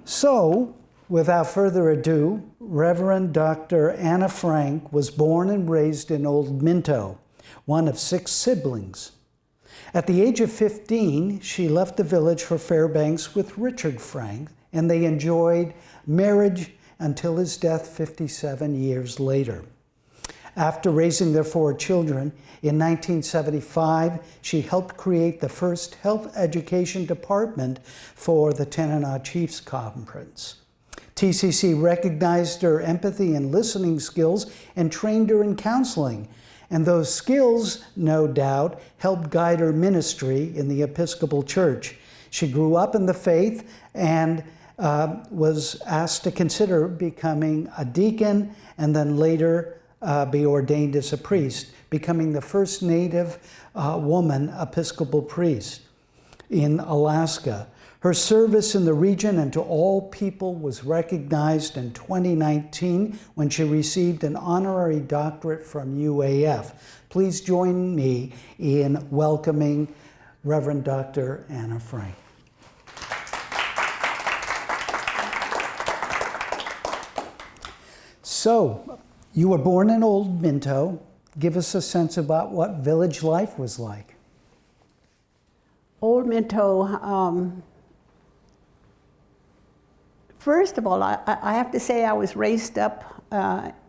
So, without further ado, Reverend Dr. Anna Frank was born and raised in Old Minto, one of 6 siblings. At the age of 15, she left the village for Fairbanks with Richard Frank, and they enjoyed marriage until his death 57 years later. After raising their 4 children, in 1975, she helped create the first health education department for the Tanana Chiefs Conference. TCC recognized her empathy and listening skills and trained her in counseling. And those skills, no doubt, helped guide her ministry in the Episcopal Church. She grew up in the faith and was asked to consider becoming a deacon and then later be ordained as a priest, becoming the first Native woman Episcopal priest in Alaska. Her service in the region and to all people was recognized in 2019 when she received an honorary doctorate from UAF. Please join me in welcoming Reverend Dr. Anna Frank. So, you were born in Old Minto. Give us a sense about what village life was like. Old Minto, first of all, I have to say I was raised up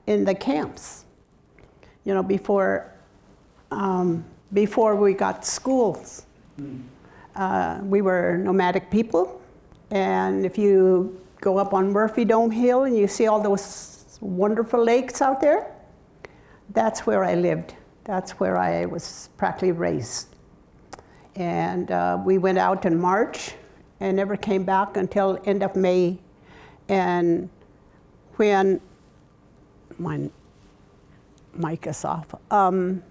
in the camps. You know, before we got schools. We were nomadic people, and if you go up on Murphy Dome Hill and you see all those wonderful lakes out there, that's where I lived. That's where I was practically raised. And we went out in March and never came back until end of May. And when my mic is off, and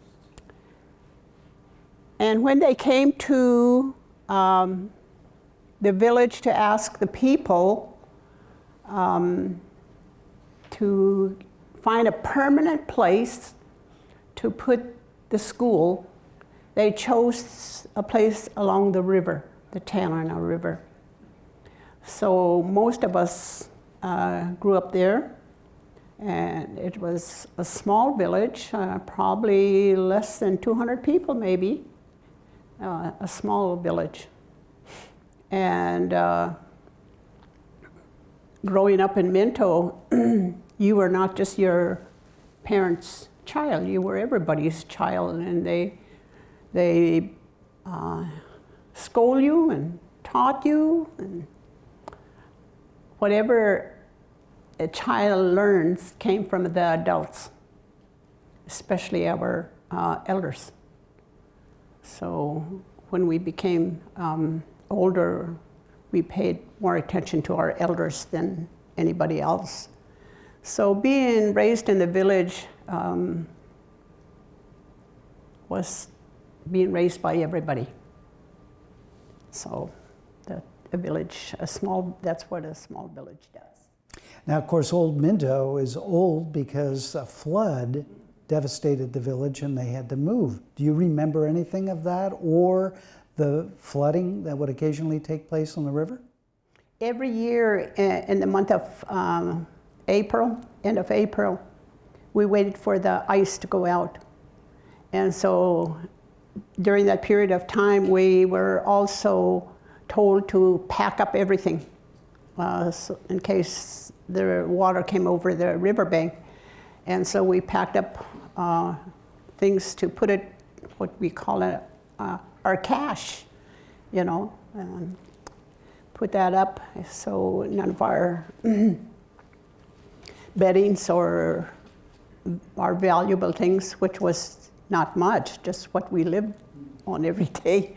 when they came to the village to ask the people to find a permanent place to put the school, they chose a place along the river, the Tanana River. So most of us grew up there, and it was a small village, probably less than 200 people maybe, a small village. And growing up in Minto, you were not just your parents' child, you were everybody's child, and they scold you and taught you, and whatever a child learns came from the adults, especially our elders. So when we became older, we paid more attention to our elders than anybody else. So being raised in the village was being raised by everybody. So that's what a small village does. Now, of course, Old Minto is old because a flood devastated the village and they had to move. Do you remember anything of that or the flooding that would occasionally take place on the river? Every year in the month of April, end of April, we waited for the ice to go out. And so during that period of time, we were also told to pack up everything so in case the water came over the riverbank. And so we packed up things to put it, what we call it, our cash, you know, and put that up so none of our beddings or our valuable things, which was not much, just what we lived on every day.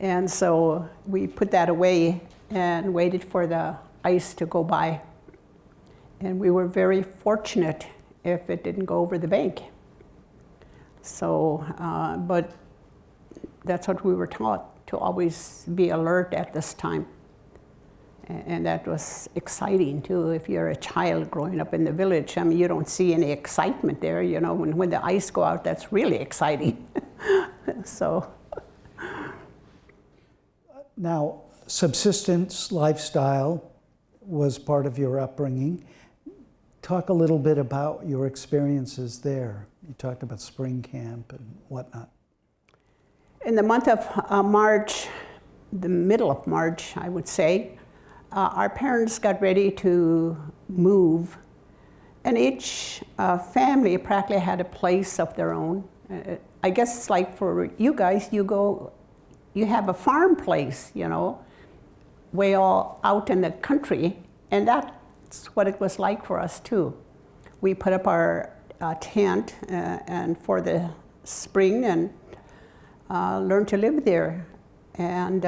And so we put that away and waited for the ice to go by. And we were very fortunate if it didn't go over the bank. So, but that's what we were taught, to always be alert at this time. And that was exciting too. If you're a child growing up in the village, I mean, you don't see any excitement there, you know, when the ice go out, that's really exciting. So. Now, subsistence lifestyle was part of your upbringing. Talk a little bit about your experiences there. You talked about spring camp and whatnot. In the month of March, the middle of March, I would say, our parents got ready to move, and each family practically had a place of their own. I guess it's like for you guys, you have a farm place, you know, way all out in the country, and that's what it was like for us too. We put up our tent and for the spring and learned to live there. And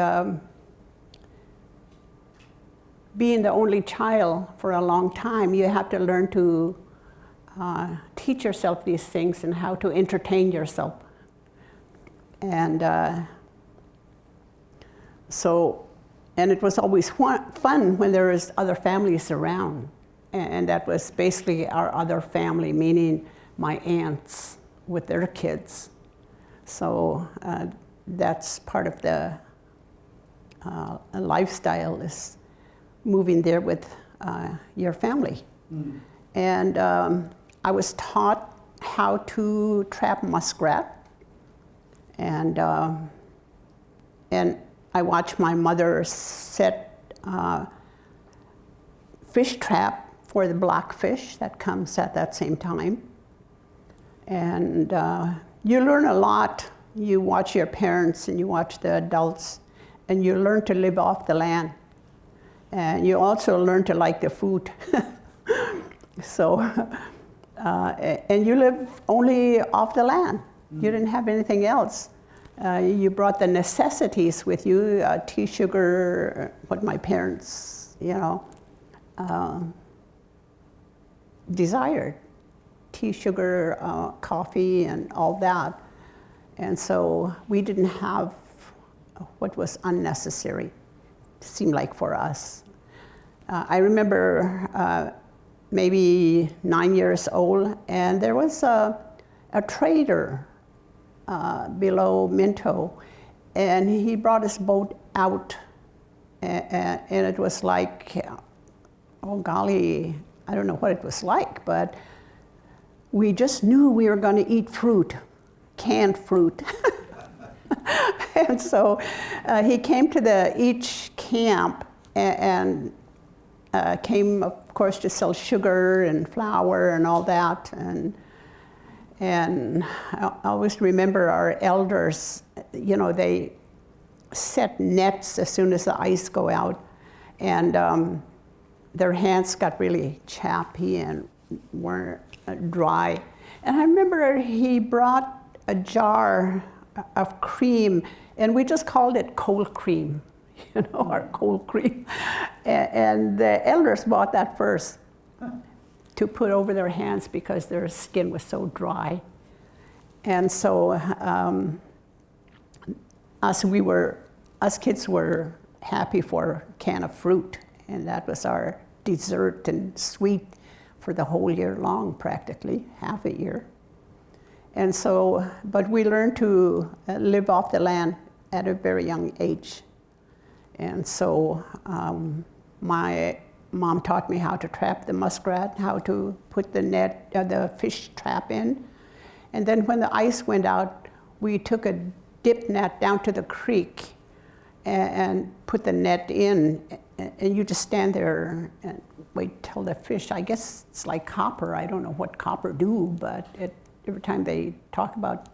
being the only child for a long time, you have to learn to teach yourself these things and how to entertain yourself. And and it was always fun when there was other families around. And that was basically our other family, meaning my aunts with their kids. So that's part of the lifestyle, is moving there with your family. Mm. And I was taught how to trap muskrat, and I watched my mother set fish trap for the blackfish that comes at that same time. And you learn a lot. You watch your parents and you watch the adults, and you learn to live off the land. And you also learn to like the food. So, and you live only off the land. You didn't have anything else. You brought the necessities with you, tea, sugar, what my parents, you know, desired. Tea, sugar, coffee, and all that. And so we didn't have what was unnecessary, seemed like, for us. I remember maybe 9 years old, and there was a trader below Minto, and he brought his boat out, and it was like, oh golly, I don't know what it was like, but we just knew we were going to eat fruit, canned fruit. And so he came to each camp and came, of course, to sell sugar and flour and all that. And I always remember our elders, you know, they set nets as soon as the ice go out, and their hands got really chappy and weren't dry. And I remember he brought a jar of cream, and we just called it cold cream, you know, our cold cream. And the elders bought that first to put over their hands because their skin was so dry. And so us kids were happy for a can of fruit, and that was our dessert and sweet for the whole year long, practically, half a year. And so, but we learned to live off the land at a very young age. And so my mom taught me how to trap the muskrat, how to put the net, the fish trap in. And then when the ice went out, we took a dip net down to the creek and put the net in, and you just stand there and wait till the fish, I guess it's like copper, I don't know what copper do, but every time they talk about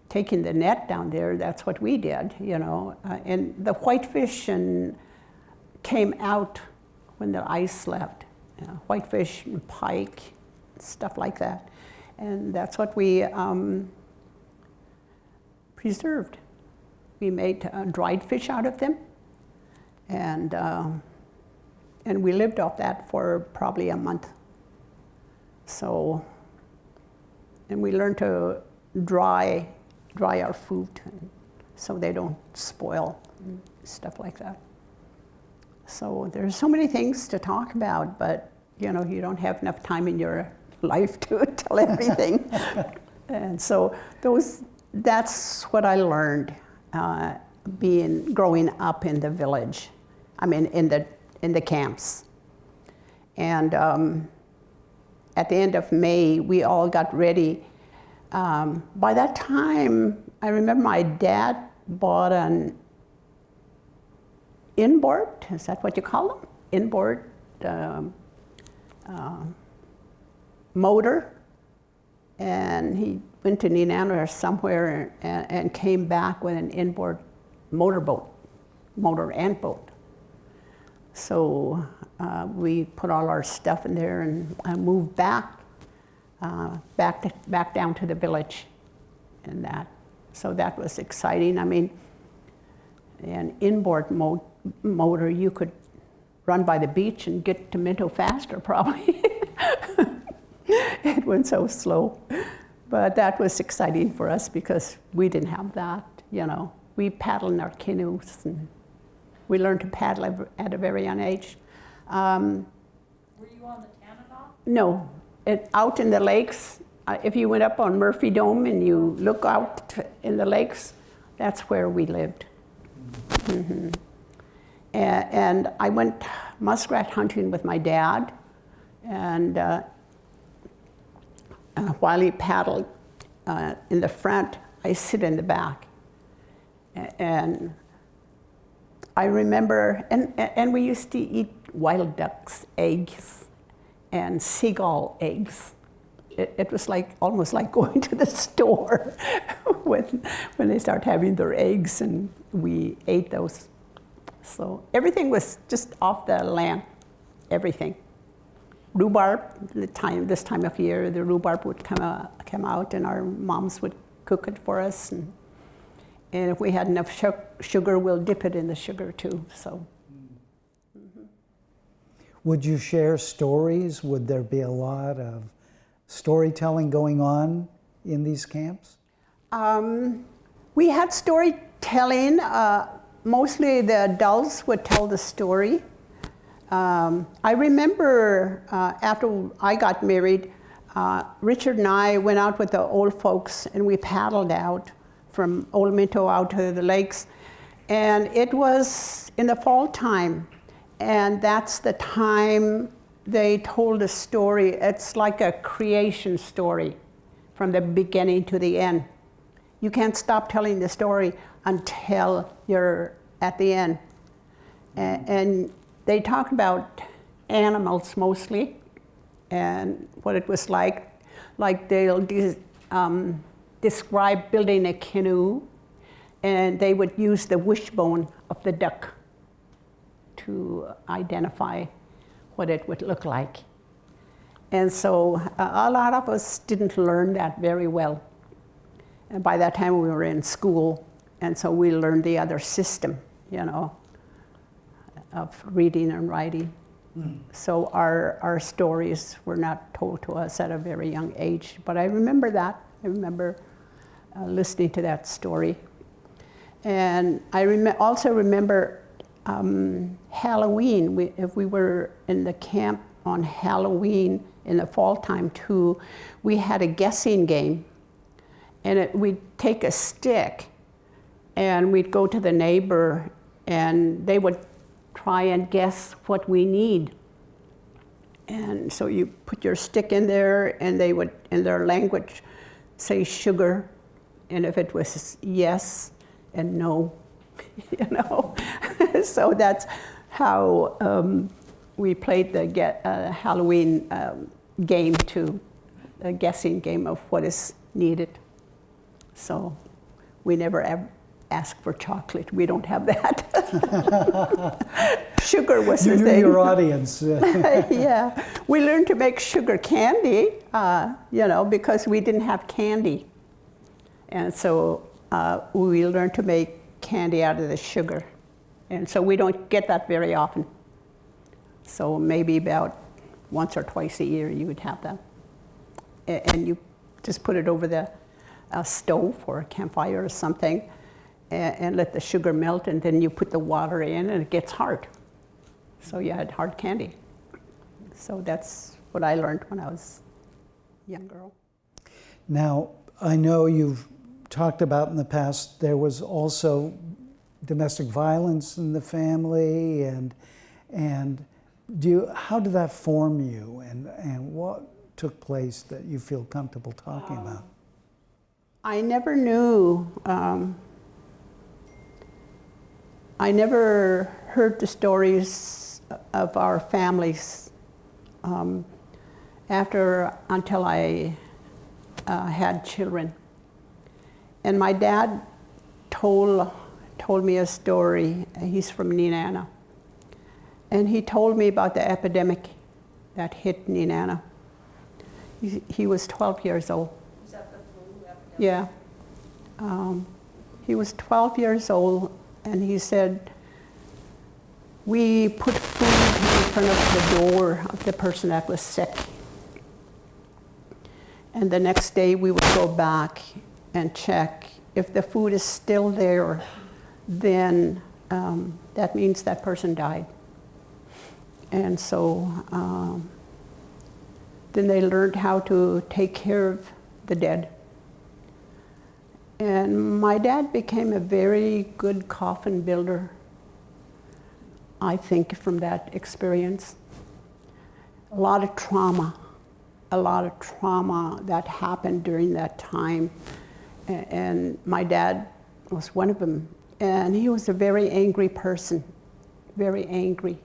taking the net down there, that's what we did, you know. And the whitefish came out when the ice left. You know, whitefish and pike, stuff like that. And that's what we preserved. We made dried fish out of them. And we lived off that for probably a month. So, and we learned to dry our food so they don't spoil and stuff like that. So there's so many things to talk about, but you know, you don't have enough time in your life to tell everything. And so that's what I learned growing up in the village. I mean, in in the camps. And at the end of May, we all got ready. By that time, I remember my dad bought an inboard, is that what you call them? Inboard motor. And he went to Tanana or somewhere and came back with an inboard motorboat, motor and boat. So we put all our stuff in there and moved back down to the village and that. So that was exciting. I mean, an inboard motor, you could run by the beach and get to Minto faster probably. It went so slow. But that was exciting for us because we didn't have that, you know. We paddled in our canoes and we learned to paddle at a very young age. Were you on the Tanana? No, out in the lakes. If you went up on Murphy Dome and you look out in the lakes, that's where we lived. Mm-hmm. And I went muskrat hunting with my dad, and while he paddled in the front, I sit in the back. And I remember, and we used to eat wild duck's eggs and seagull eggs. It was like almost like going to the store when they start having their eggs, and we ate those. So everything was just off the land, everything. Rhubarb, this time of year, the rhubarb would come out, and our moms would cook it for us. And if we had enough sugar, we'll dip it in the sugar too. So. Mm-hmm. Would you share stories? Would there be a lot of storytelling going on in these camps? We had storytelling. Mostly the adults would tell the story. I remember after I got married, Richard and I went out with the old folks and we paddled out from Old Minto out to the lakes. And it was in the fall time. And that's the time they told a story. It's like a creation story from the beginning to the end. You can't stop telling the story until you're at the end. And they talk about animals mostly and what it was like. Like they'll describe building a canoe, and they would use the wishbone of the duck to identify what it would look like. And so a lot of us didn't learn that very well. And by that time we were in school, and so we learned the other system, you know, of reading and writing. Mm. So our stories were not told to us at a very young age, but I remember that. I remember listening to that story. And I also remember Halloween. If we were in the camp on Halloween in the fall time too, we had a guessing game. And we'd take a stick and we'd go to the neighbor and they would try and guess what we need. And so you put your stick in there and they would, in their language, say sugar. And if it was yes and no, you know. So that's how we played the Halloween game too, a guessing game of what is needed. So we never ask for chocolate. We don't have that. Sugar was the thing. You knew your audience. Yeah. We learned to make sugar candy, you know, because we didn't have candy. And so we learned to make candy out of the sugar. And so we don't get that very often. So maybe about once or twice a year you would have that. And you just put it over the stove or a campfire or something and let the sugar melt, and then you put the water in and it gets hard. So you had hard candy. So that's what I learned when I was a young girl. Now, I know you've talked about in the past there was also domestic violence in the family, and And how did that form you, and what took place that you feel comfortable talking about? I never knew, I never heard the stories of our families until I had children. And my dad told me a story. He's from Nenana. And he told me about the epidemic that hit Nenana. He was 12 years old. Is that the flu epidemic? Yeah. He was 12 years old, and he said, we put food in front of the door of the person that was sick. And the next day we would go back and check. If the food is still there, then that means that person died. And so then they learned how to take care of the dead. And my dad became a very good coffin builder, I think, from that experience. A lot of trauma that happened during that time. And my dad was one of them. And he was a very angry person, very angry.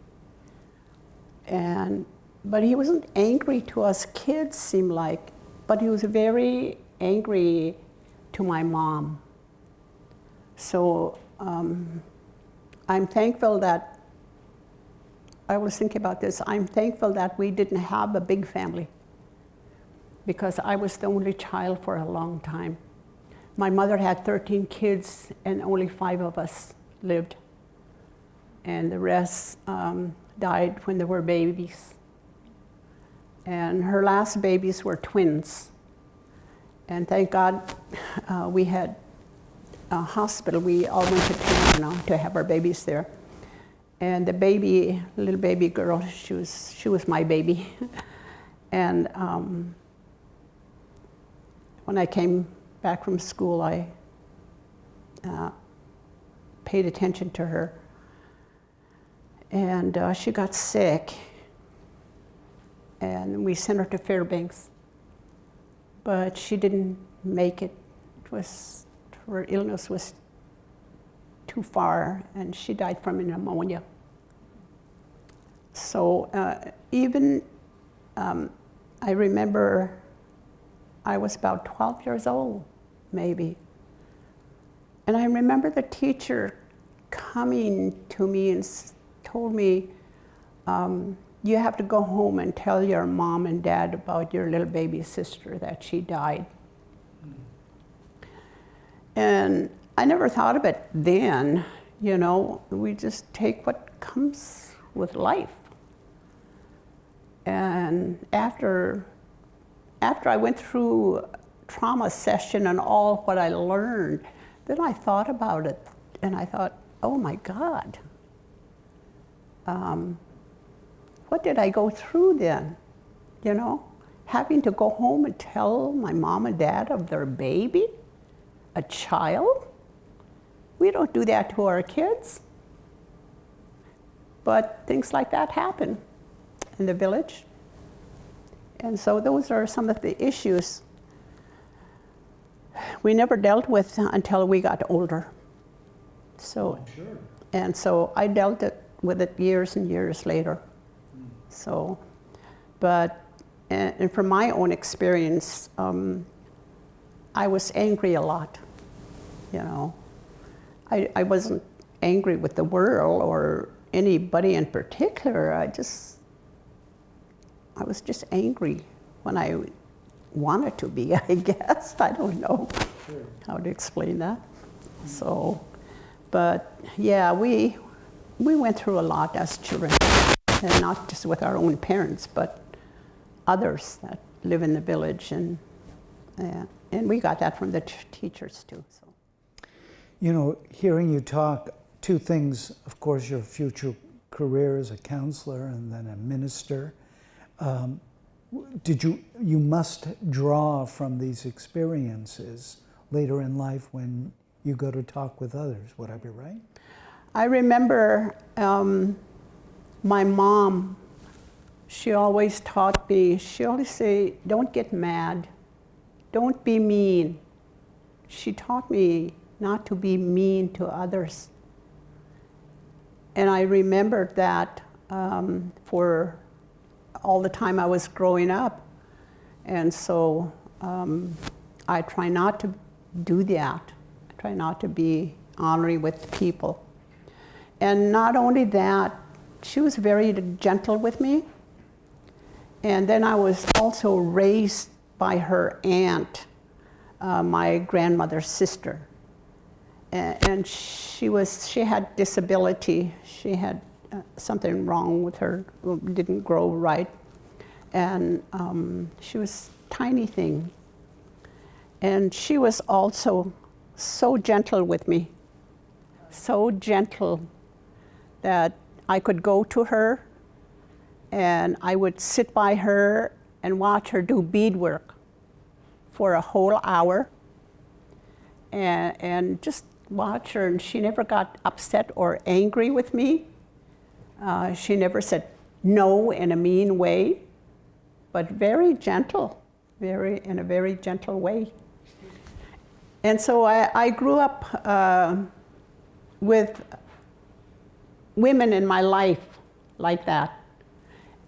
But he wasn't angry to us kids, seemed like, but he was very angry to my mom. So I'm thankful that, I was thinking about this, I'm thankful that we didn't have a big family, because I was the only child for a long time. My mother had 13 kids and only 5 of us lived. And the rest died when they were babies. And her last babies were twins. And thank God we had a hospital. We all went to Tanana to have our babies there. And the baby, little baby girl, she was my baby. And when I came back from school, I paid attention to her. And she got sick. And we sent her to Fairbanks. But she didn't make it. Her illness was too far, and she died from pneumonia. So I remember I was about 12 years old, maybe. And I remember the teacher coming to me and told me, you have to go home and tell your mom and dad about your little baby sister, that she died. And I never thought of it then, you know, we just take what comes with life. And after I went through trauma session and all what I learned, then I thought about it, and I thought, oh my God, what did I go through then? You know, having to go home and tell my mom and dad of their baby, a child. We don't do that to our kids. But things like that happen in the village. And so those are some of the issues we never dealt with until we got older. So, Sure. And so I dealt with it years and years later. So, but, and from my own experience, I was angry a lot, you know. I wasn't angry with the world or anybody in particular. I was just angry when I wanted to be, I guess. I don't know how to explain that. So, but yeah, we went through a lot as children, and not just with our own parents, but others that live in the village, and we got that from the teachers too. So, you know, hearing you talk, two things, of course, your future career as a counselor and then a minister. You must draw from these experiences later in life when you go to talk with others, would I be right? I remember My mom, she always taught me, she always say, don't get mad, don't be mean. She taught me not to be mean to others. And I remembered that for all the time I was growing up. And so I try not to do that. I try not to be honorary with people. And not only that, she was very gentle with me. And then I was also raised by her aunt, my grandmother's sister. And she had disability. She had something wrong with her, didn't grow right. And she was a tiny thing. And she was also so gentle with me, so gentle that I could go to her and I would sit by her and watch her do beadwork for a whole hour and just watch her. And she never got upset or angry with me. She never said no in a mean way, but very gentle, in a very gentle way. And so I grew up with women in my life like that.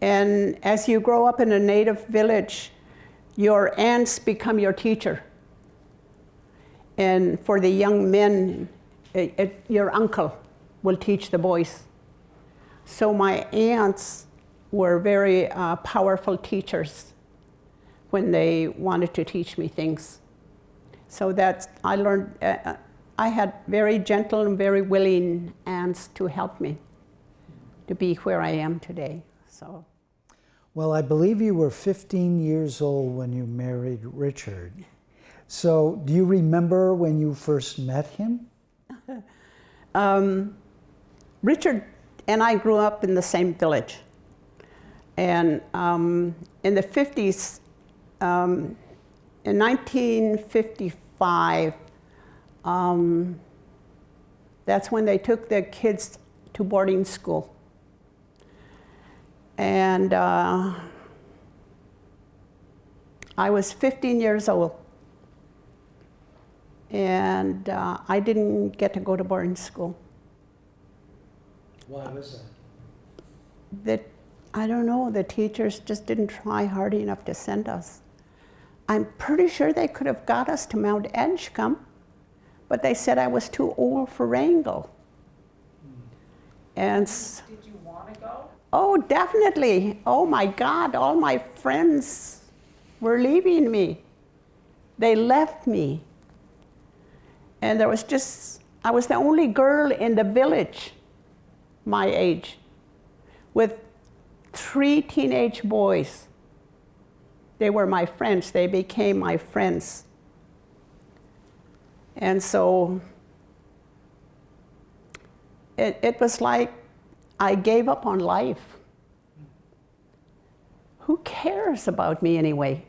And as you grow up in a native village, your aunts become your teacher. And for the young men, your uncle will teach the boys. So my aunts were very powerful teachers when they wanted to teach me things. So I learned, I had very gentle and very willing aunts to help me to be where I am today. So. Well, I believe you were 15 years old when you married Richard. So do you remember when you first met him? Richard and I grew up in the same village. And in the 50s, in 1955, that's when they took the kids to boarding school. And I was 15 years old. And I didn't get to go to boarding school. Why was that? I don't know, the teachers just didn't try hard enough to send us. I'm pretty sure they could have got us to Mount Edgecombe, but they said I was too old for Wrangell. And Did you want to go? oh, definitely. Oh my God, all my friends were leaving me. They left me. And I was the only girl in the village my age with 3 teenage boys. They were my friends. They became my friends. And so it was like I gave up on life. Who cares about me anyway?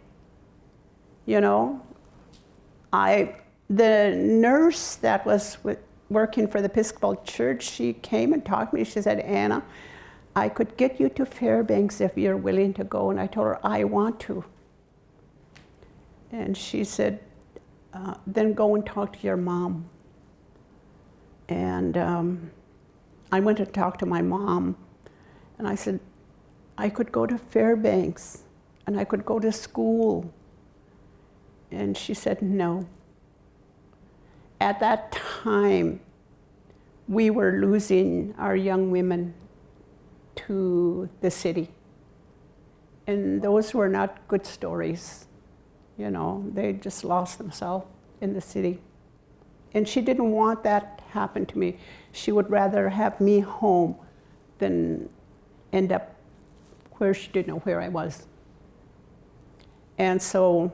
You know, the nurse that was working for the Episcopal Church, she came and talked to me. She said, Anna, I could get you to Fairbanks if you're willing to go. And I told her, I want to. And she said, then go and talk to your mom. And I went to talk to my mom. And I said, I could go to Fairbanks and I could go to school. And she said, no. At that time, we were losing our young women to the city. And those were not good stories. You know, they just lost themselves in the city. And she didn't want that to happen to me. She would rather have me home than end up where she didn't know where I was. And so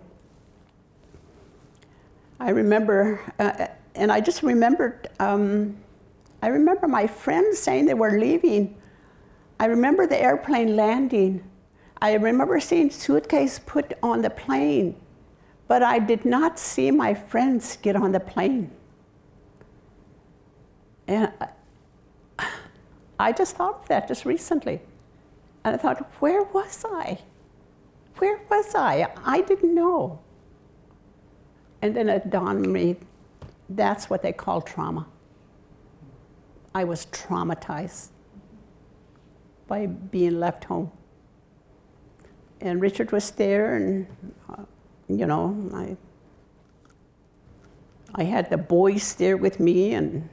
I remember, and I just remembered, I remember my friends saying they were leaving. I remember the airplane landing. I remember seeing suitcase put on the plane, but I did not see my friends get on the plane. And I just thought of that just recently. And I thought, where was I? Where was I? I didn't know. And then it dawned on me, that's what they call trauma. I was traumatized by being left home. And Richard was there, and you know, I had the boys there with me, and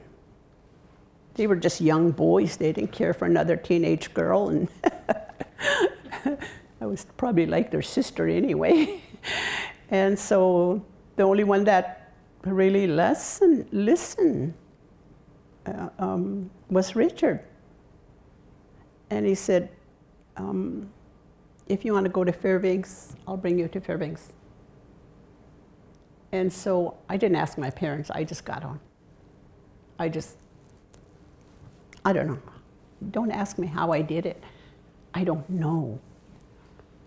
they were just young boys. They didn't care for another teenage girl, and I was probably like their sister anyway. And so the only one that really listened was Richard. And he said, if you want to go to Fairbanks, I'll bring you to Fairbanks. And so I didn't ask my parents, I just got on. I don't know. Don't ask me how I did it. I don't know.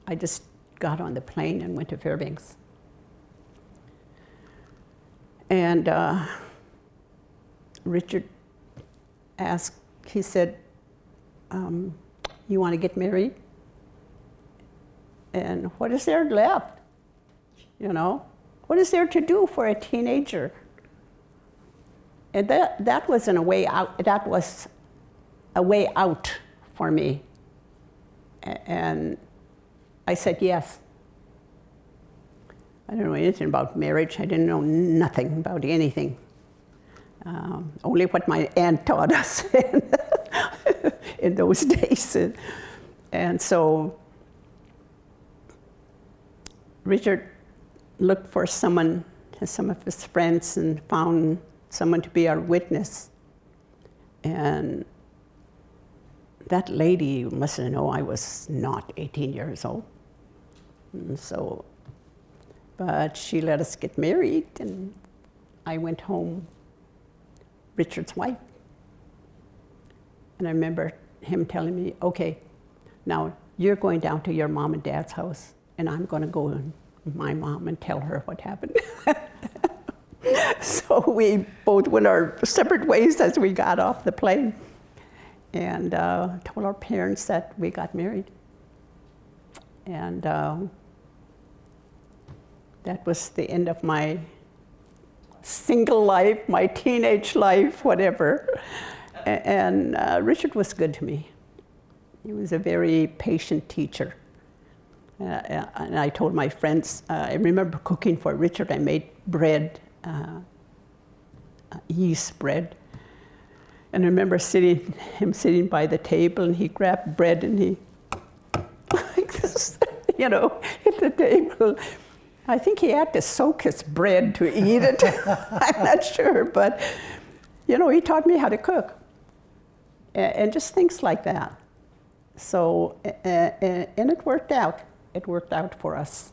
I just got on the plane and went to Fairbanks. And Richard asked, he said, you want to get married? And what is there left? You know, what is there to do for a teenager? And that wasn't a way out. That was a way out for me. And I said yes. I didn't know anything about marriage. I didn't know nothing about anything. Only what my aunt taught us in those days. And so Richard looked for some of his friends, and found someone to be our witness. And that lady must have known I was not 18 years old. And so, but she let us get married, and I went home, Richard's wife. And I remember him telling me, okay, now you're going down to your mom and dad's house, and I'm going to go to my mom and tell her what happened. So we both went our separate ways as we got off the plane, and told our parents that we got married. And that was the end of my single life, my teenage life, whatever. And Richard was good to me. He was a very patient teacher. And I told my friends, I remember cooking for Richard. I made bread, yeast bread. And I remember him sitting by the table, and he grabbed bread and he, like this, you know, hit the table. I think he had to soak his bread to eat it. I'm not sure, but, you know, he taught me how to cook. And just things like that. So, and it worked out. It worked out for us.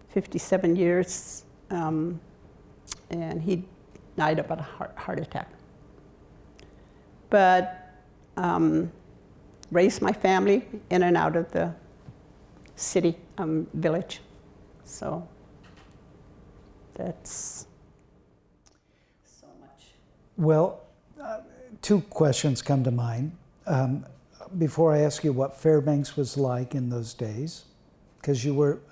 57 years, and he died of a heart attack. But raised my family in and out of the city, village. So that's so much. Well, two questions come to mind. Before I ask you what Fairbanks was like in those days, because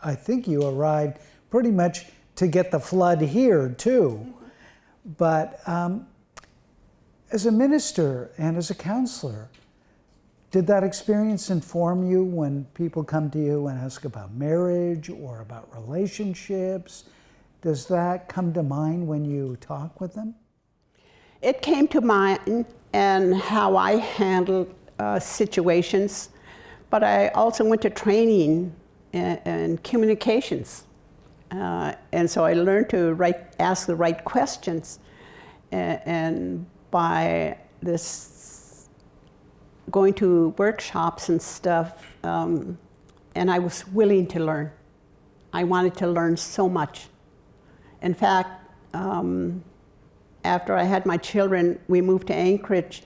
I think you arrived pretty much to get the flood here too. Mm-hmm. But as a minister and as a counselor, did that experience inform you when people come to you and ask about marriage or about relationships? Does that come to mind when you talk with them? It came to mind, and how I handled situations, but I also went to training and communications. And so I learned to ask the right questions. And by this, going to workshops and stuff, and I was willing to learn. I wanted to learn so much. In fact, after I had my children, we moved to Anchorage,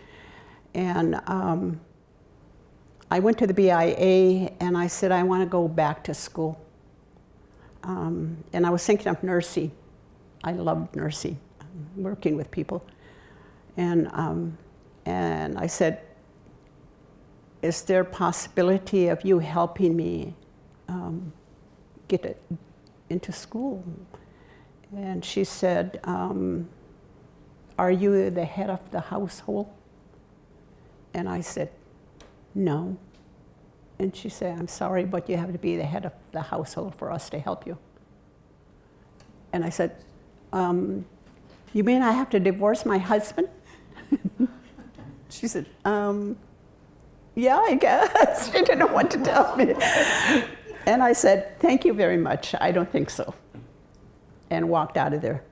and I went to the BIA, and I said, I want to go back to school. And I was thinking of nursing. I loved nursing, working with people. And I said, is there a possibility of you helping me get it into school? And she said, are you the head of the household? And I said, no. And she said, I'm sorry, but you have to be the head of the household for us to help you. And I said, you mean I have to divorce my husband? She said, yeah, I guess. She didn't know what to tell me. And I said, thank you very much. I don't think so. And walked out of there.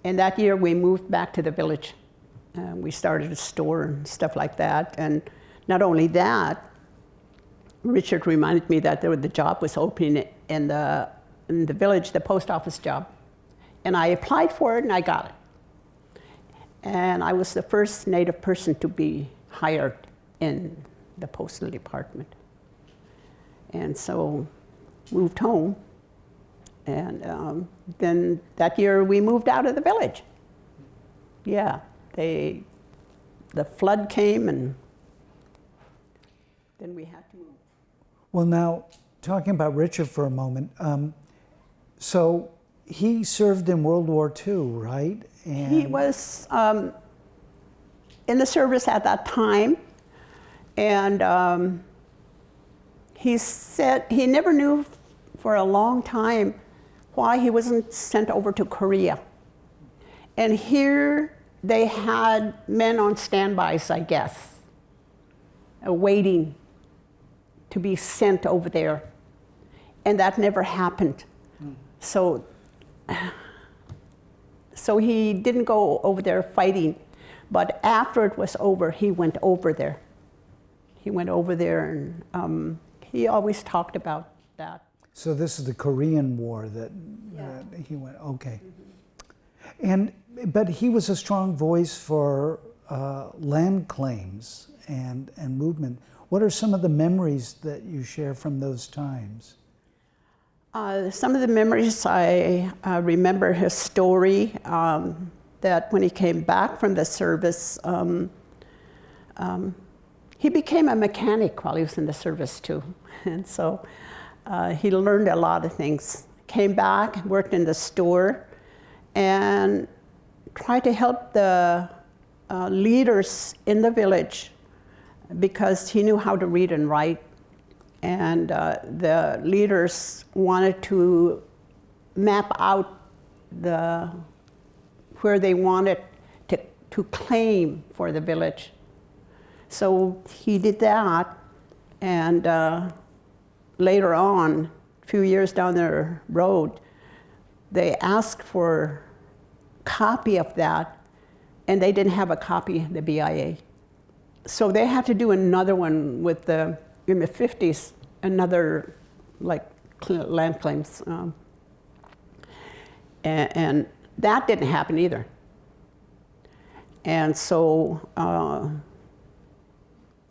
And that year we moved back to the village. We started a store and stuff like that. And not only that, Richard reminded me that the job was opening in the village, the post office job. And I applied for it and I got it. And I was the first Native person to be hired in the postal department. And so moved home. And then that year we moved out of the village. Yeah, the flood came and then we had to move. Well, now, talking about Richard for a moment, so he served in World War II, right? And He was in the service at that time, and he said he never knew for a long time why he wasn't sent over to Korea. And here they had men on standbys, I guess, waiting to be sent over there. And that never happened. So he didn't go over there fighting. But after it was over, he went over there. He went over there, and he always talked about that. So this is the Korean War that he went, okay. But he was a strong voice for land claims and movement. What are some of the memories that you share from those times? Some of the memories I remember his story, that when he came back from the service, he became a mechanic while he was in the service too. And so he learned a lot of things. Came back, worked in the store, and tried to help the leaders in the village because he knew how to read and write. And the leaders wanted to map out where they wanted to claim for the village. So he did that, and later on, a few years down the road, they asked for a copy of that, and they didn't have a copy, the BIA. So they had to do another one with in the 50s, another like land claims. And that didn't happen either. And so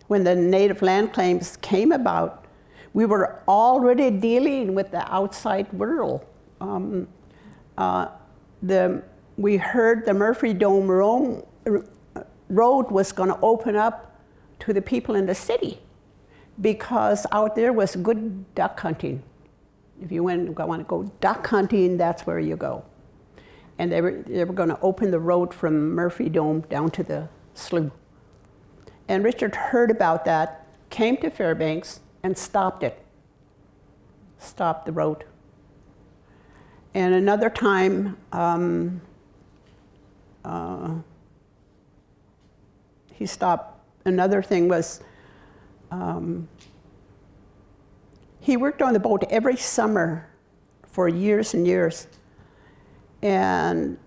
when the native land claims came about, we were already dealing with the outside world. We heard the Murphy Dome Road was going to open up to the people in the city because out there was good duck hunting. If you want to go duck hunting, that's where you go. And they were going to open the road from Murphy Dome down to the slough. And Richard heard about that, came to Fairbanks, and stopped it. Stopped the road. And another time, he stopped. Another thing was, he worked on the boat every summer for years and years. And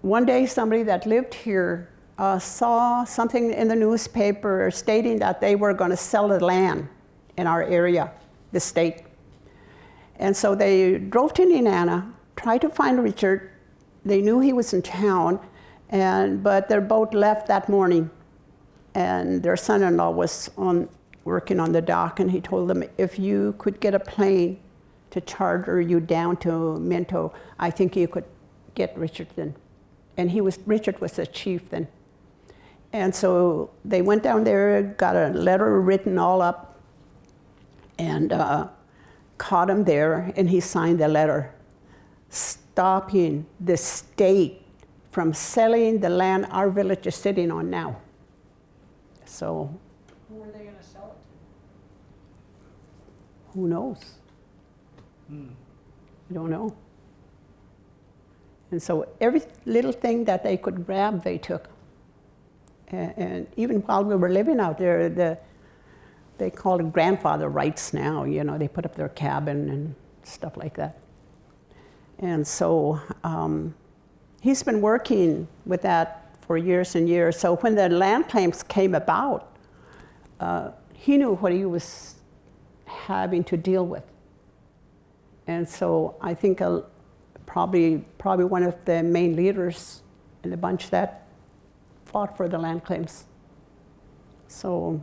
one day somebody that lived here saw something in the newspaper stating that they were going to sell the land in our area, the state. And so they drove to Tanana, tried to find Richard. They knew he was in town, but their boat left that morning. And their son-in-law was working on the dock, and he told them, if you could get a plane to charter you down to Minto, I think you could get Richard then. And Richard was the chief then. And so they went down there, got a letter written all up, and caught him there, and he signed the letter stopping the state from selling the land our village is sitting on now. So Who were they gonna sell it who knows? I don't know. And so every little thing that they could grab, they took. And even while we were living out there, they call it grandfather rights now. You know, they put up their cabin and stuff like that. And so he's been working with that for years and years. So when the land claims came about, he knew what he was having to deal with. And so I think probably one of the main leaders in the bunch that fought for the land claims. So,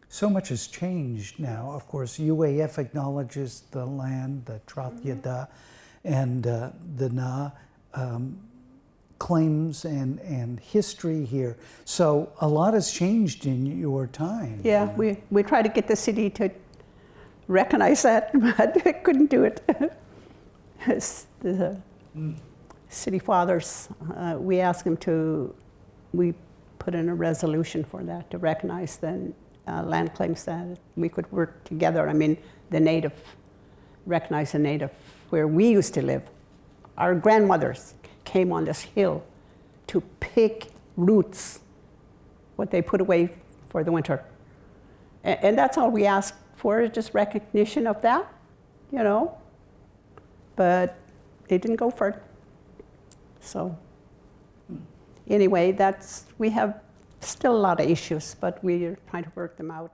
So much has changed now. Of course, UAF acknowledges the land, the Tratyada, and the Na claims and history here. So a lot has changed in your time. yeah, we tried to get the city to recognize that, but I couldn't do it. The city fathers, we asked them we put in a resolution for that, to recognize the land claims that we could work together. I mean, recognize the native where we used to live. Our grandmothers came on this hill to pick roots, what they put away for the winter. And that's all we asked for, is just recognition of that, you know. But it didn't go further. So anyway, we have still a lot of issues, but we're trying to work them out.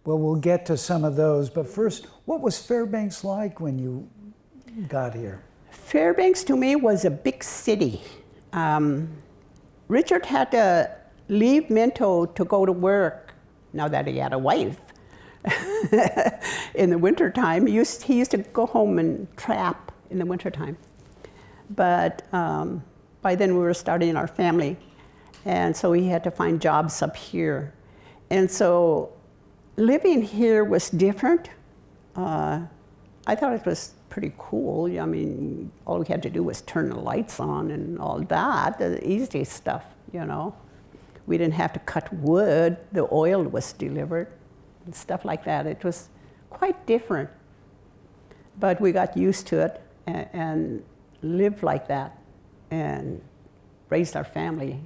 Well, we'll get to some of those, but first, what was Fairbanks like when you got here? Fairbanks to me was a big city. Richard had to leave Minto to go to work, now that he had a wife. In the wintertime, he used to go home and trap in the wintertime. But by then we were starting our family, and so he had to find jobs up here. And so living here was different. I thought it was pretty cool. I mean, all we had to do was turn the lights on and all that, the easy stuff, you know. We didn't have to cut wood, the oil was delivered, and stuff like that. It was quite different. But we got used to it and lived like that and raised our family.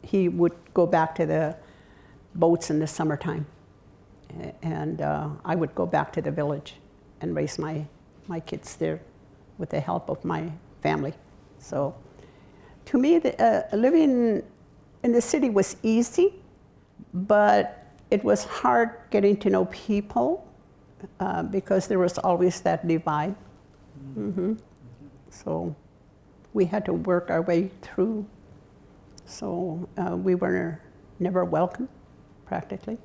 He would go back to the boats in the summertime, and I would go back to the village and raise my kids there with the help of my family. So to me, living in the city was easy, but it was hard getting to know people because there was always that divide. Mm-hmm. So we had to work our way through. So we were never welcome, practically.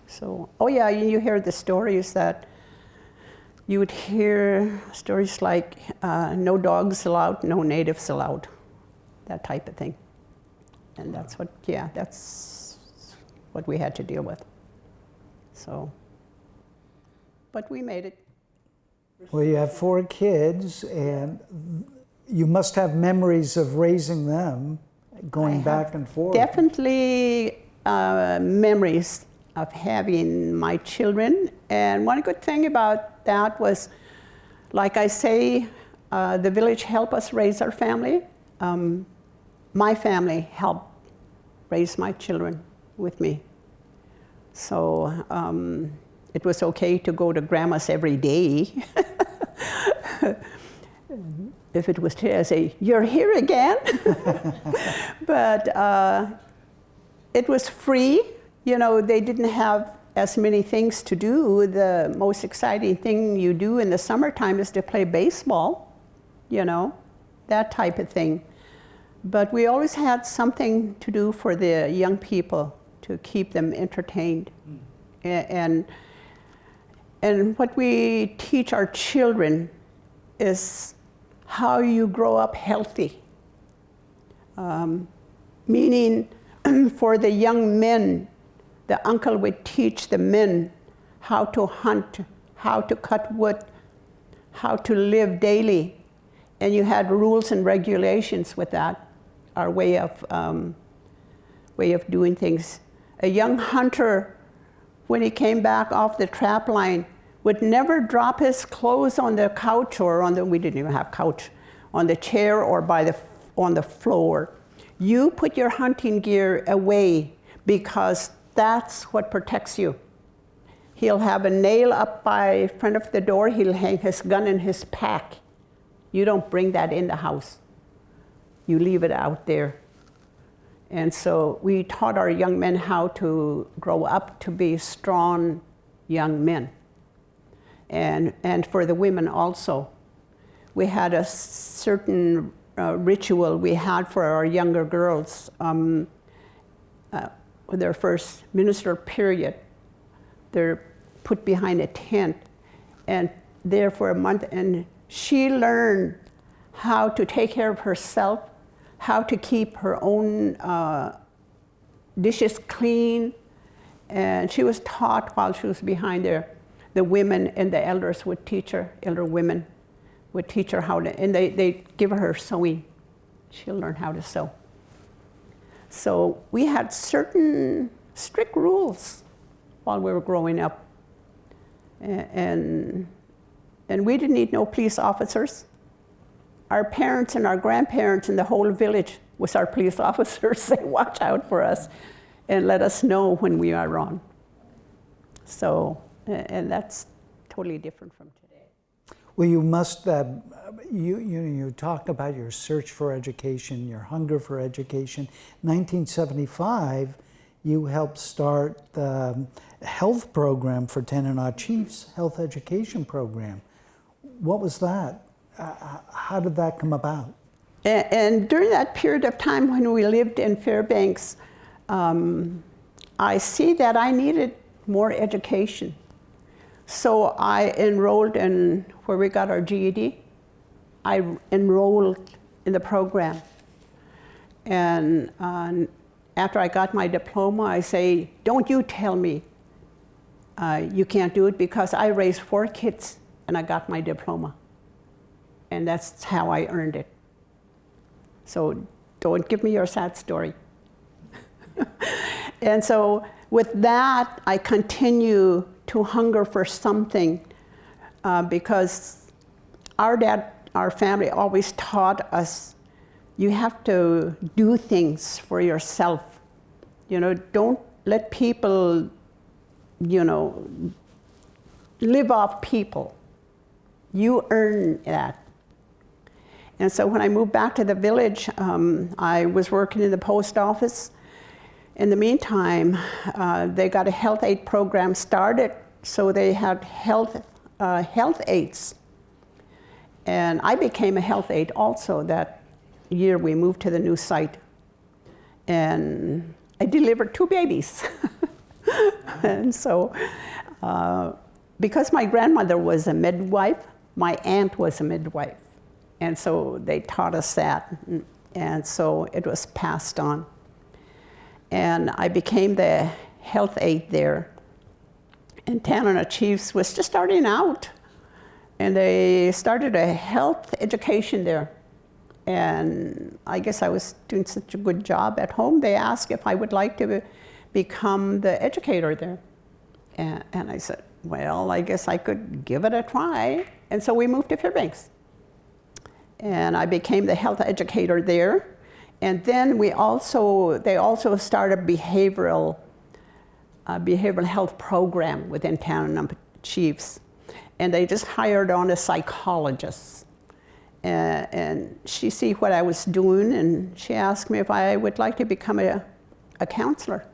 So, oh yeah, you hear the stories that you would hear stories like no dogs allowed, no natives allowed, that type of thing. And that's what we had to deal with. So, but we made it. Well, you have 4 kids, and you must have memories of raising them, going back and forth. Definitely memories of having my children. And one good thing about that was, like I say, the village helped us raise our family. My family helped raise my children with me. So it was okay to go to grandma's every day. If it was to say, "You're here again." But it was free. You know, they didn't have as many things to do. The most exciting thing you do in the summertime is to play baseball, you know, that type of thing. But we always had something to do for the young people to keep them entertained. And what we teach our children is how you grow up healthy. Meaning for the young men, the uncle would teach the men how to hunt, how to cut wood, how to live daily. And you had rules and regulations with that, our way of doing things. A young hunter, when he came back off the trap line, would never drop his clothes on the couch or we didn't even have couch, on the chair or on the floor. You put your hunting gear away because that's what protects you. He'll have a nail up by front of the door. He'll hang his gun in his pack. You don't bring that in the house. You leave it out there. And so we taught our young men how to grow up to be strong young men. And for the women also. We had a certain ritual we had for our younger girls. Their first ministerial period, they're put behind a tent and there for a month, and she learned how to take care of herself, how to keep her own dishes clean, and she was taught while she was behind there. The women and the elders would teach her, elder women would teach her how to, and they give her sewing. She'll learn how to sew. So we had certain strict rules while we were growing up. And we didn't need no police officers. Our parents and our grandparents and the whole village was our police officers. They watch out for us and let us know when we are wrong. So, and that's totally different from today. Well, you must, you talked about your search for education, your hunger for education. 1975, you helped start the health program for Tanana Chiefs, health education program. What was that? How did that come about? And during that period of time when we lived in Fairbanks, I see that I needed more education. So I enrolled in where we got our GED. I enrolled in the program. And after I got my diploma, I say, don't you tell me you can't do it, because I raised 4 kids and I got my diploma. And that's how I earned it. So don't give me your sad story. And so with that, I continue to hunger for something because our family always taught us, you have to do things for yourself. You know, don't let people, you know, live off people. You earn that. And so when I moved back to the village, I was working in the post office. In the meantime, they got a health aid program started, so they had health aides. And I became a health aide also that year we moved to the new site. And I delivered 2 babies. And so, because my grandmother was a midwife, my aunt was a midwife. And so they taught us that. And so it was passed on. And I became the health aide there. And Tanana Chiefs was just starting out. And they started a health education there. And I guess I was doing such a good job at home, they asked if I would like to become the educator there. And I said, well, I guess I could give it a try. And so we moved to Fairbanks. And I became the health educator there. And then they also started a behavioral health program within Tanana Chiefs. And they just hired on a psychologist. And she see what I was doing, and she asked me if I would like to become a counselor.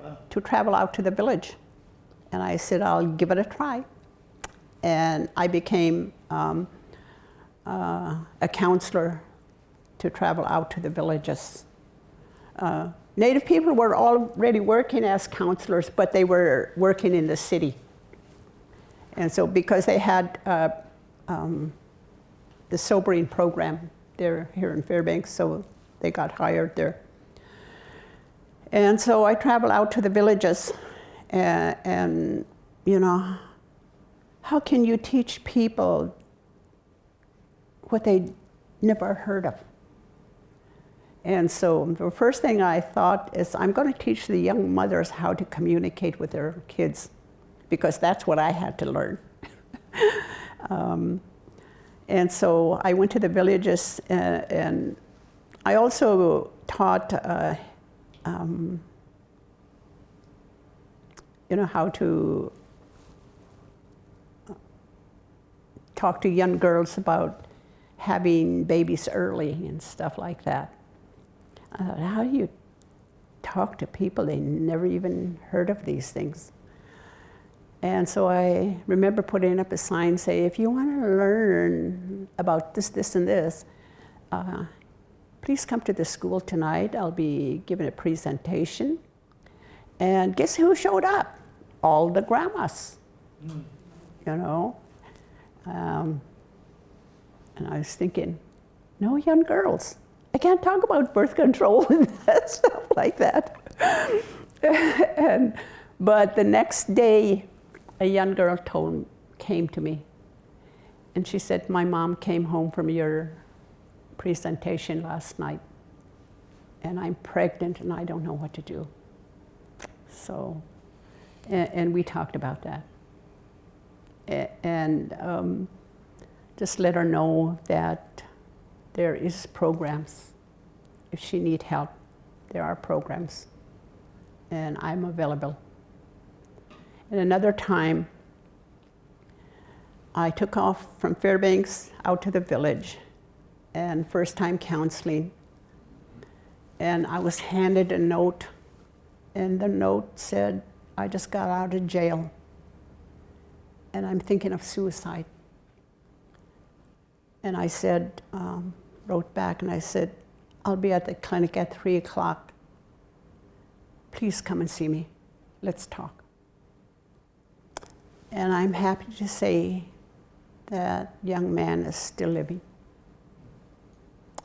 Wow. To travel out to the village. And I said, I'll give it a try. And I became a counselor to travel out to the villages. Native people were already working as counselors, but they were working in the city. And so because they had the sobering program there here in Fairbanks, so they got hired there. And so I travel out to the villages, and you know, how can you teach people what they never heard of? And so the first thing I thought is, I'm going to teach the young mothers how to communicate with their kids, because that's what I had to learn. And so I went to the villages, and I also taught, you know, how to talk to young girls about having babies early and stuff like that. I thought, how do you talk to people? They never even heard of these things. And so I remember putting up a sign, say, if you want to learn about this, this, and this, please come to the school tonight. I'll be giving a presentation. And guess who showed up? All the grandmas, you know. And I was thinking, no young girls. I can't talk about birth control and stuff like that. But the next day, a young girl came to me, and she said, my mom came home from your presentation last night, and I'm pregnant and I don't know what to do. So, and we talked about that. And just let her know that there is programs. If she needs help, there are programs, and I'm available. And another time, I took off from Fairbanks out to the village, and first time counseling, and I was handed a note, and the note said, I just got out of jail, and I'm thinking of suicide. And I said, wrote back, and I said, I'll be at the clinic at 3 o'clock. Please come and see me. Let's talk. And I'm happy to say that young man is still living.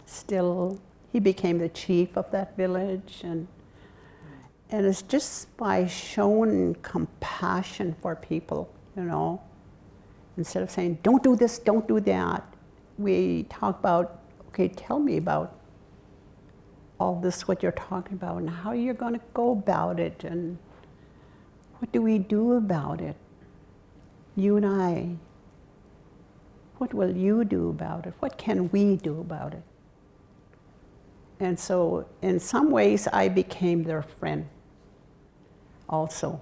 Still, he became the chief of that village, and it's just by showing compassion for people, you know. Instead of saying, don't do this, don't do that, we talk about, okay, tell me about all this, what you're talking about, and how you're going to go about it, and what do we do about it? You and I, what will you do about it? What can we do about it? And so, in some ways, I became their friend also.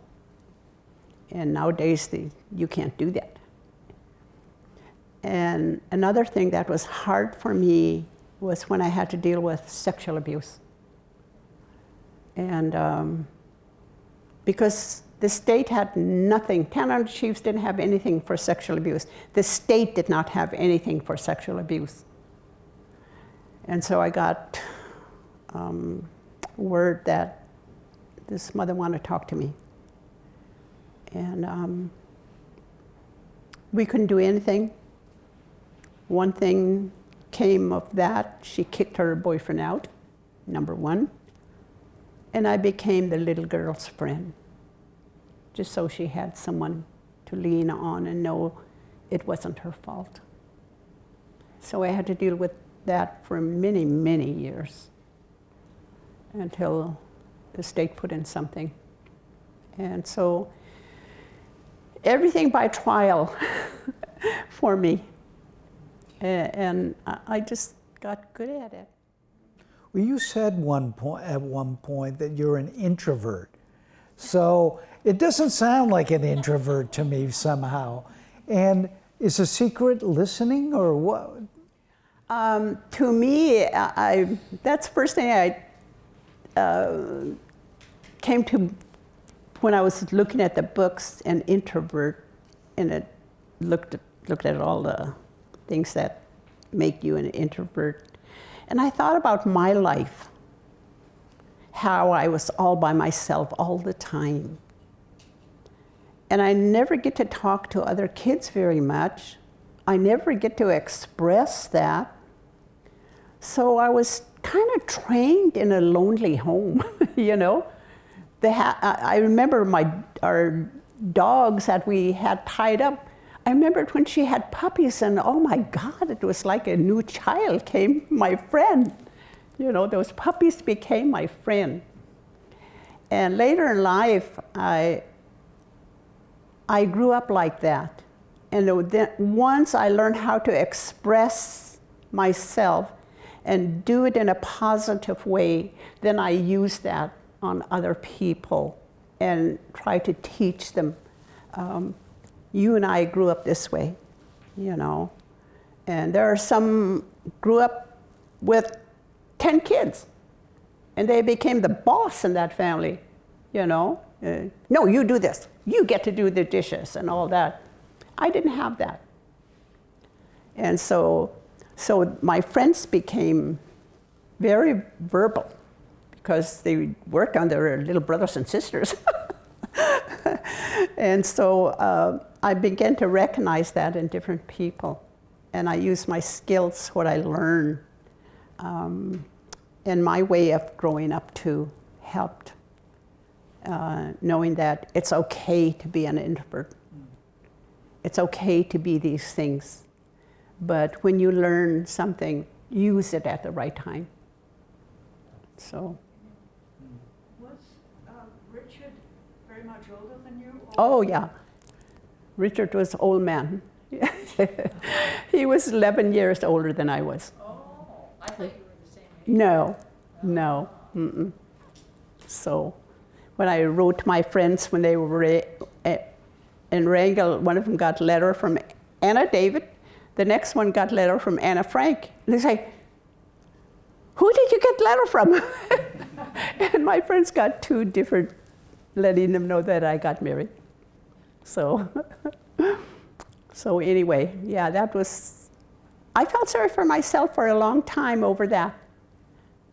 And nowadays, you can't do that. And another thing that was hard for me was when I had to deal with sexual abuse. And because the state had nothing, Tanana Chiefs didn't have anything for sexual abuse. The state did not have anything for sexual abuse. And so I got word that this mother wanted to talk to me. And we couldn't do anything. One thing came of that, she kicked her boyfriend out, number one. And I became the little girl's friend, just so she had someone to lean on and know it wasn't her fault. So I had to deal with that for many, many years until the state put in something. And so everything by trial for me. And I just got good at it. Well, you said at one point that you're an introvert. So it doesn't sound like an introvert to me somehow. And is the secret listening or what? To me, that's the first thing I came to when I was looking at the books, an introvert, and it looked at all the things that make you an introvert. And I thought about my life, how I was all by myself all the time. And I never get to talk to other kids very much. I never get to express that. So I was kind of trained in a lonely home, you know. I remember our dogs that we had tied up. I remembered when she had puppies, and oh my God, it was like a new child came my friend. You know, those puppies became my friend. And later in life, I grew up like that. And then once I learned how to express myself and do it in a positive way, then I use that on other people and try to teach them. You and I grew up this way, you know. And there are some grew up with 10 kids, and they became the boss in that family, you know. No, you do this. You get to do the dishes and all that. I didn't have that. And so my friends became very verbal because they worked on their little brothers and sisters. And so I began to recognize that in different people. And I used my skills, what I learned, and my way of growing up too helped. Knowing that it's okay to be an introvert. It's okay to be these things. But when you learn something, use it at the right time. So. Was Richard very much older than you? Oh, yeah. Richard was an old man. He was 11 years older than I was. Oh, I thought you were the same age. No. Mm-mm. So when I wrote my friends when they were in Wrangell, one of them got a letter from Anna David. The next one got a letter from Anna Frank. And they say, who did you get the letter from? And my friends got two different, letting them know that I got married. So anyway, yeah, that was, I felt sorry for myself for a long time over that.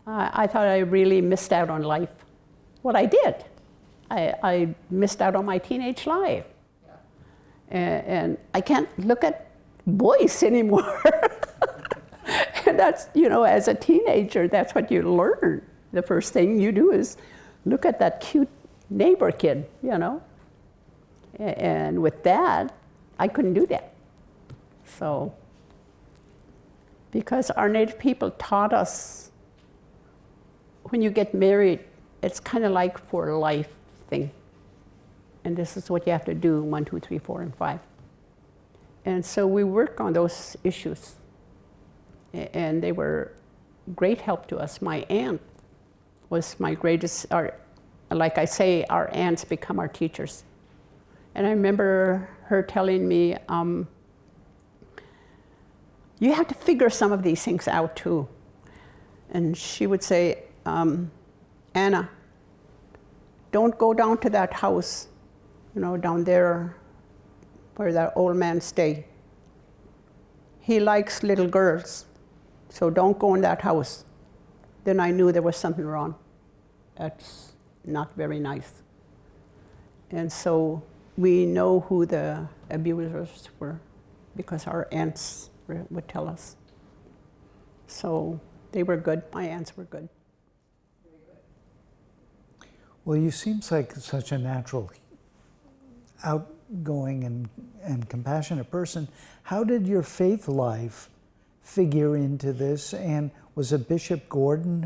I thought I really missed out on life. What I did, I missed out on my teenage life. And I can't look at boys anymore. And that's, you know, as a teenager, that's what you learn. The first thing you do is look at that cute neighbor kid, you know. And with that, I couldn't do that. So, because our Native people taught us, when you get married, it's kind of like for a life thing. And this is what you have to do, 1, 2, 3, 4, and 5. And so we work on those issues. And they were great help to us. My aunt was my greatest, like I say, our aunts become our teachers. And I remember her telling me, you have to figure some of these things out too. And she would say, Anna, don't go down to that house, you know, down there where that old man stay. He likes little girls, so don't go in that house. Then I knew there was something wrong. That's not very nice. And so we know who the abusers were because our aunts would tell us. So they were good. My aunts were good. Well, you seem like such a natural, outgoing and compassionate person. How did your faith life figure into this? And was it Bishop Gordon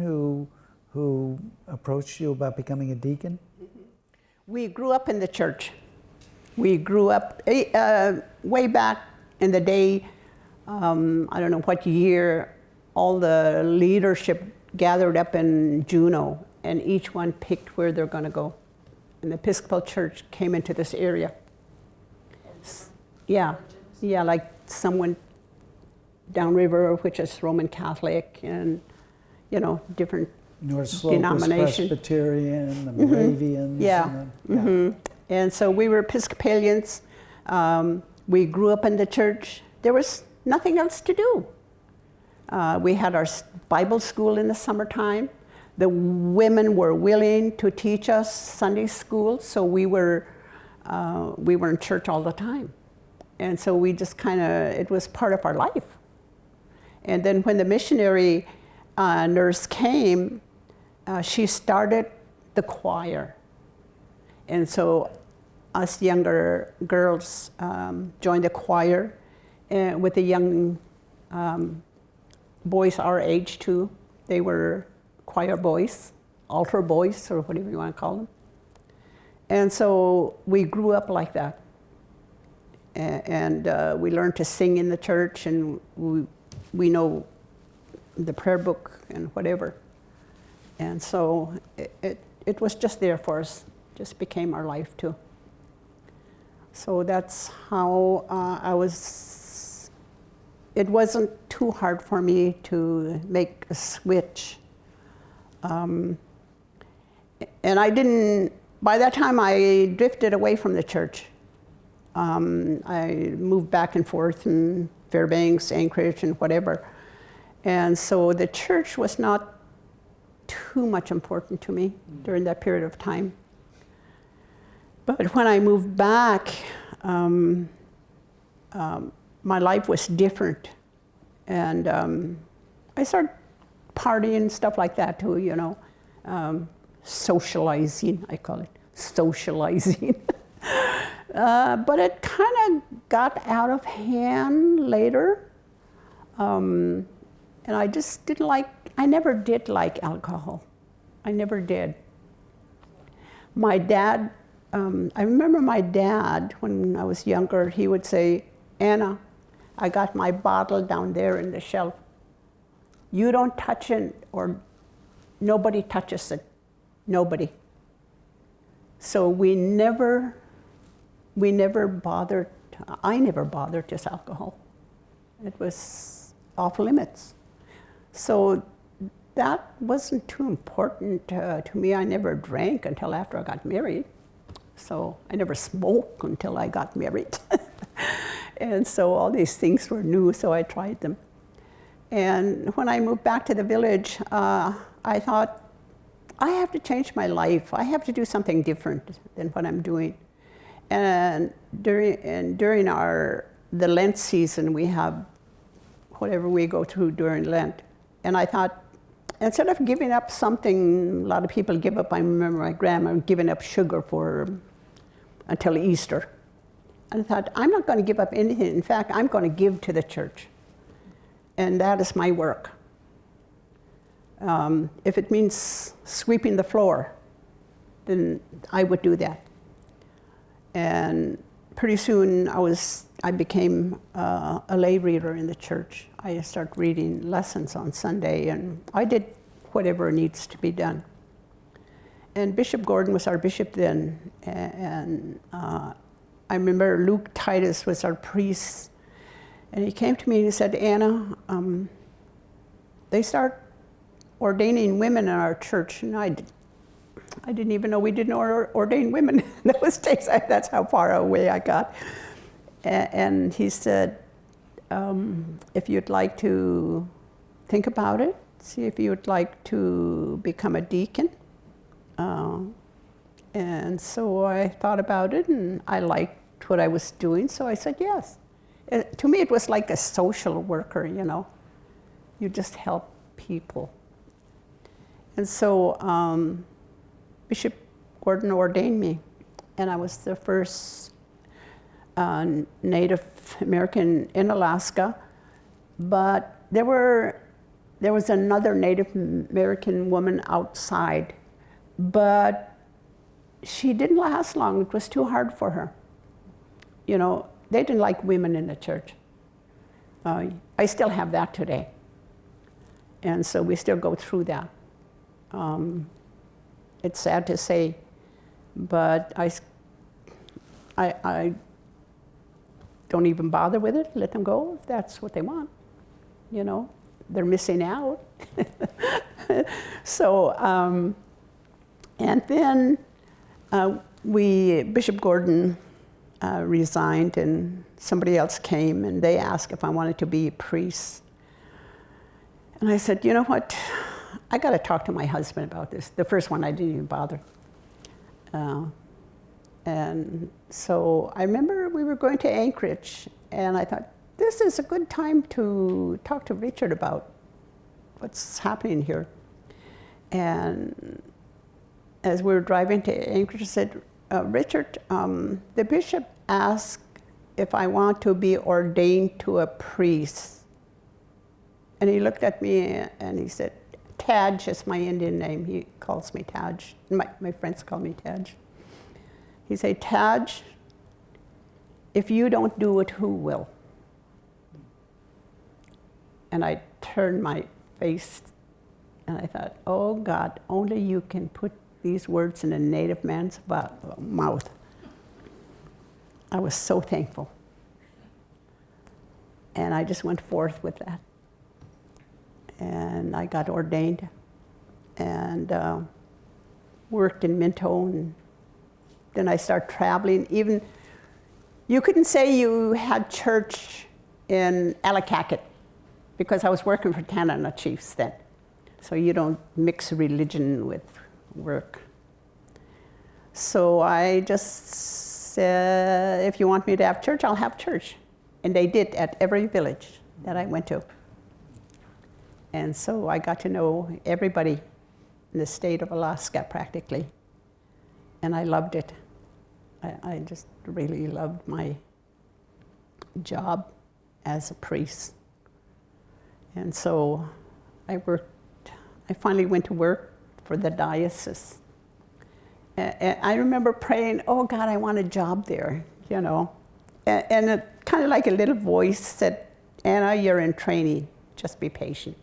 who approached you about becoming a deacon? Mm-hmm. We grew up in the church. We grew up way back in the day, I don't know what year, all the leadership gathered up in Juneau, and each one picked where they're going to go. And the Episcopal Church came into this area. Yeah, like some went downriver, which is Roman Catholic, and, you know, different North Slope was Presbyterian, the Moravians. Yeah. And so we were Episcopalians. We grew up in the church. There was nothing else to do. We had our Bible school in the summertime. The women were willing to teach us Sunday school, so we were in church all the time. And so we just kind of, it was part of our life. And then when the missionary nurse came, she started the choir. And so us younger girls joined the choir with the young boys our age too. They were choir boys, altar boys, or whatever you want to call them. And so we grew up like that. And we learned to sing in the church, and we know the prayer book and whatever. And so it was just there for us, just became our life too. So that's how I was, it wasn't too hard for me to make a switch. And I didn't, by that time I drifted away from the church. I moved back and forth in Fairbanks, Anchorage, and whatever. And so the church was not too much important to me during that period of time. But when I moved back, my life was different. And I started partying and stuff like that too, you know. Socializing, I call it, socializing. But it kind of got out of hand later. And I just didn't like, I never did like alcohol. I never did. My dad, I remember my dad, when I was younger, he would say, "Anna, I got my bottle down there in the shelf. You don't touch it, or nobody touches it. Nobody." So we never bothered, I never bothered just alcohol. It was off limits. So that wasn't too important to me. I never drank until after I got married. So I never smoked until I got married. And so all these things were new, so I tried them. And when I moved back to the village, I thought, I have to change my life. I have to do something different than what I'm doing. And during the Lent season, we have whatever we go through during Lent. And I thought, instead of giving up something a lot of people give up, I remember my grandma giving up sugar until Easter. And I thought, I'm not going to give up anything. In fact, I'm going to give to the church. And that is my work. If it means sweeping the floor, then I would do that. And pretty soon I became a lay reader in the church. I started reading lessons on Sunday, and I did whatever needs to be done. And Bishop Gordon was our bishop then, and I remember Luke Titus was our priest, and he came to me and he said, "Anna, they start ordaining women in our church," and I didn't even know we didn't ordain women in those days. That's how far away I got. And he said, if you'd like to think about it, see if you'd like to become a deacon. And so I thought about it, and I liked what I was doing, so I said yes. To me, it was like a social worker, you know. You just help people. And so Bishop Gordon ordained me, and I was the first Native American in Alaska. But there was another Native American woman outside, but she didn't last long. It was too hard for her. You know, they didn't like women in the church. I still have that today. And so we still go through that. It's sad to say, but I don't even bother with it. Let them go if that's what they want. You know, they're missing out. So, and then Bishop Gordon resigned, and somebody else came, and they asked if I wanted to be a priest. And I said, you know what? I got to talk to my husband about this. The first one, I didn't even bother. And so I remember we were going to Anchorage, and I thought, this is a good time to talk to Richard about what's happening here? And as we were driving to Anchorage, I said, Richard, the bishop asked if I want to be ordained to a priest. And he looked at me and he said, Taj is my Indian name. He calls me Taj. My friends call me Taj. He said, Taj, if you don't do it, who will? And I turned my face and I thought, oh God, only you can put these words in a native man's mouth. I was so thankful. And I just went forth with that. And I got ordained and worked in Minto, and then I started traveling. Even, you couldn't say you had church in Ellicakit because I was working for Tanana Chiefs then. So you don't mix religion with work. So I just said, if you want me to have church, I'll have church. And they did at every village that I went to. And so I got to know everybody in the state of Alaska practically. And I loved it. I just really loved my job as a priest. And so I finally went to work for the diocese. And I remember praying, oh God, I want a job there, you know. And it kind of like a little voice said, Anna, you're in training, just be patient.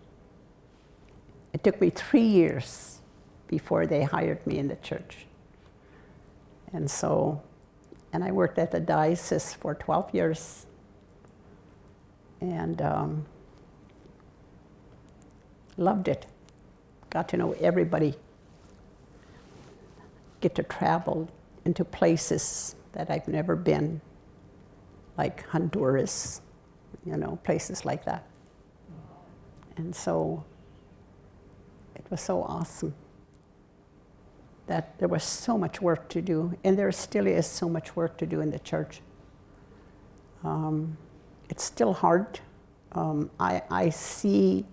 It took me 3 years before they hired me in the church. And so, and I worked at the diocese for 12 years. And loved it. Got to know everybody. Get to travel into places that I've never been, like Honduras, you know, places like that. And so it was so awesome that there was so much work to do, and there still is so much work to do in the church. It's still hard. I see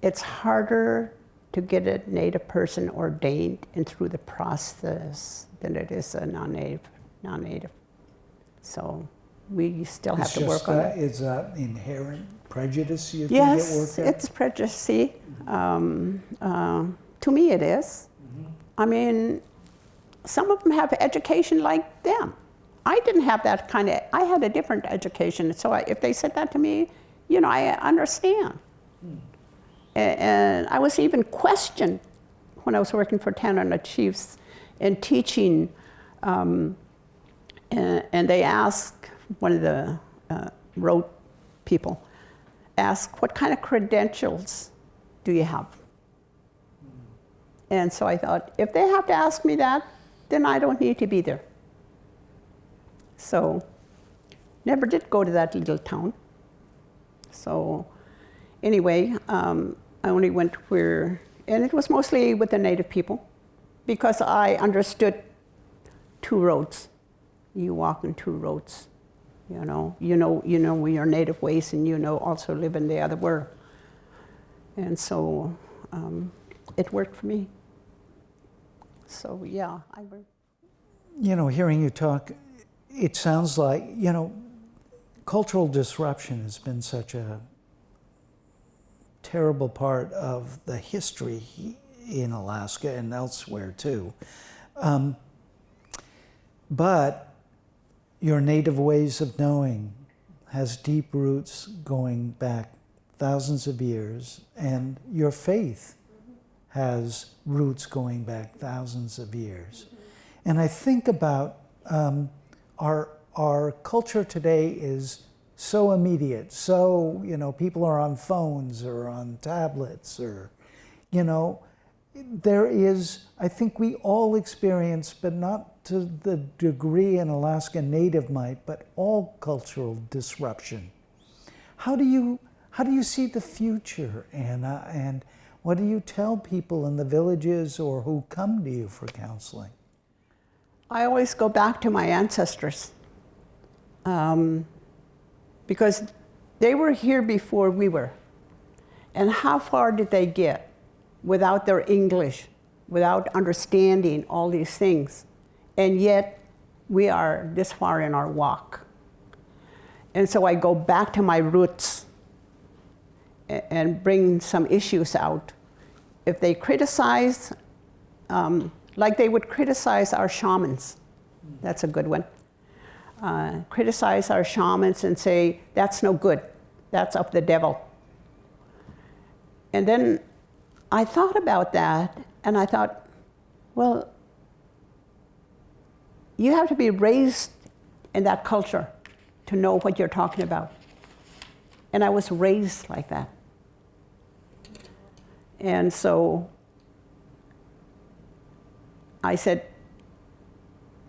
it's harder to get a Native person ordained and through the process than it is a non-Native. So we still have to work on it. Is that inherent prejudice you think Yes, at work there? it's prejudice. To me it is. Mm-hmm. I mean, some of them have education like them. I didn't have that kind of, I had a different education. So if they said that to me, you know, I understand. And I was even questioned when I was working for Tanana Chiefs and teaching, and they asked, one of the road people asked, what kind of credentials do you have? And so I thought, if they have to ask me that, then I don't need to be there. So never did go to that little town. So anyway, I only went where, and it was mostly with the Native people, because I understood two roads. You walk in two roads, you know your native ways, and you know also live in the other world. And so it worked for me. So yeah, I worked. You know, hearing you talk, it sounds like, you know, cultural disruption has been such a terrible part of the history in Alaska and elsewhere too. But your native ways of knowing has deep roots going back thousands of years, and your faith has roots going back thousands of years. And I think about our culture today is so immediate. So, you know, people are on phones or on tablets or, you know, there is, I think we all experience, but not to the degree an Alaska Native might, but all cultural disruption. How do you see the future, Anna? And what do you tell people in the villages or who come to you for counseling? I always go back to my ancestors. Because they were here before we were. And how far did they get without their English, without understanding all these things? And yet, we are this far in our walk. And so I go back to my roots and bring some issues out. If they criticize, like they would criticize our shamans, that's a good one. Criticize our shamans and say, that's no good, that's of the devil. And then I thought about that, and I thought, well, you have to be raised in that culture to know what you're talking about. And I was raised like that. And so I said,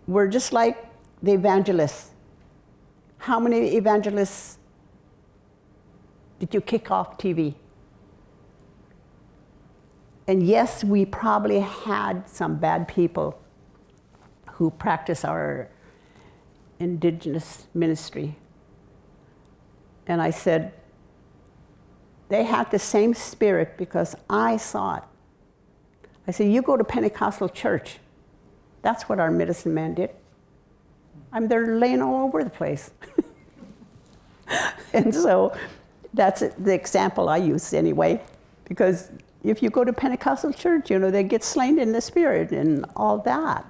we're just like the evangelists. How many evangelists did you kick off TV? And yes, we probably had some bad people who practice our indigenous ministry. And I said, they had the same spirit because I saw it. I said, you go to Pentecostal church. That's what our medicine man did. They're laying all over the place. And so that's the example I use anyway, because if you go to Pentecostal church, they get slain in the spirit and all that.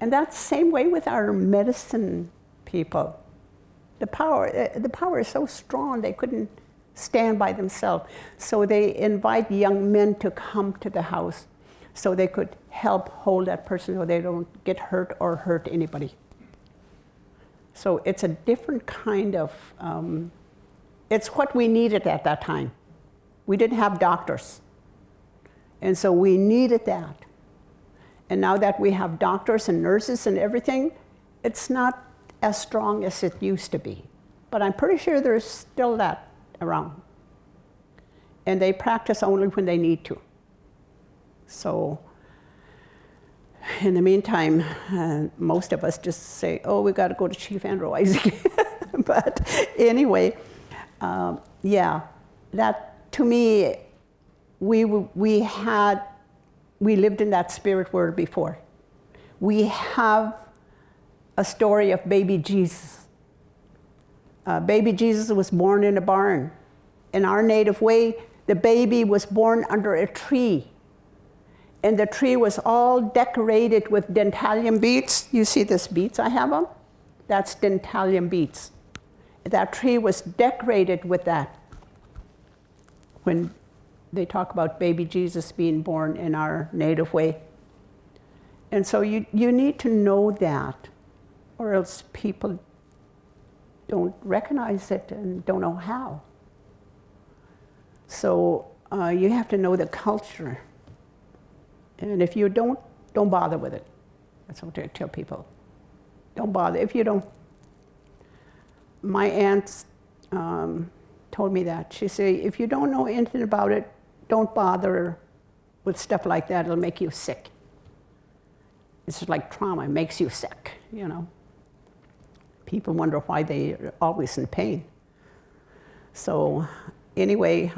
And that's the same way with our medicine people. The power is so strong, they couldn't stand by themselves. So they invite young men to come to the house so they could help hold that person so they don't get hurt or hurt anybody. So it's a different kind of, it's what we needed at that time. We didn't have doctors. And so we needed that. And now that we have doctors and nurses and everything, it's not as strong as it used to be. But I'm pretty sure there's still that around. And they practice only when they need to. So in the meantime, most of us just say, oh, we got to go to Chief Andrew Isaac. But anyway, yeah, that to me, we lived in that spirit world before. We have a story of baby Jesus. Baby Jesus was born in a barn. In our native way, the baby was born under a tree. And the tree was all decorated with dentalium beads. You see these beads I have them? That's dentalium beads. That tree was decorated with that. When they talk about baby Jesus being born in our native way. And so you need to know that, or else people don't recognize it and don't know how. So you have to know the culture. And if you don't bother with it. That's what I tell people. Don't bother. If you don't, my aunt told me that. She said, if you don't know anything about it, don't bother with stuff like that. It'll make you sick. It's like trauma. It makes you sick, People wonder why they're always in pain. So anyway,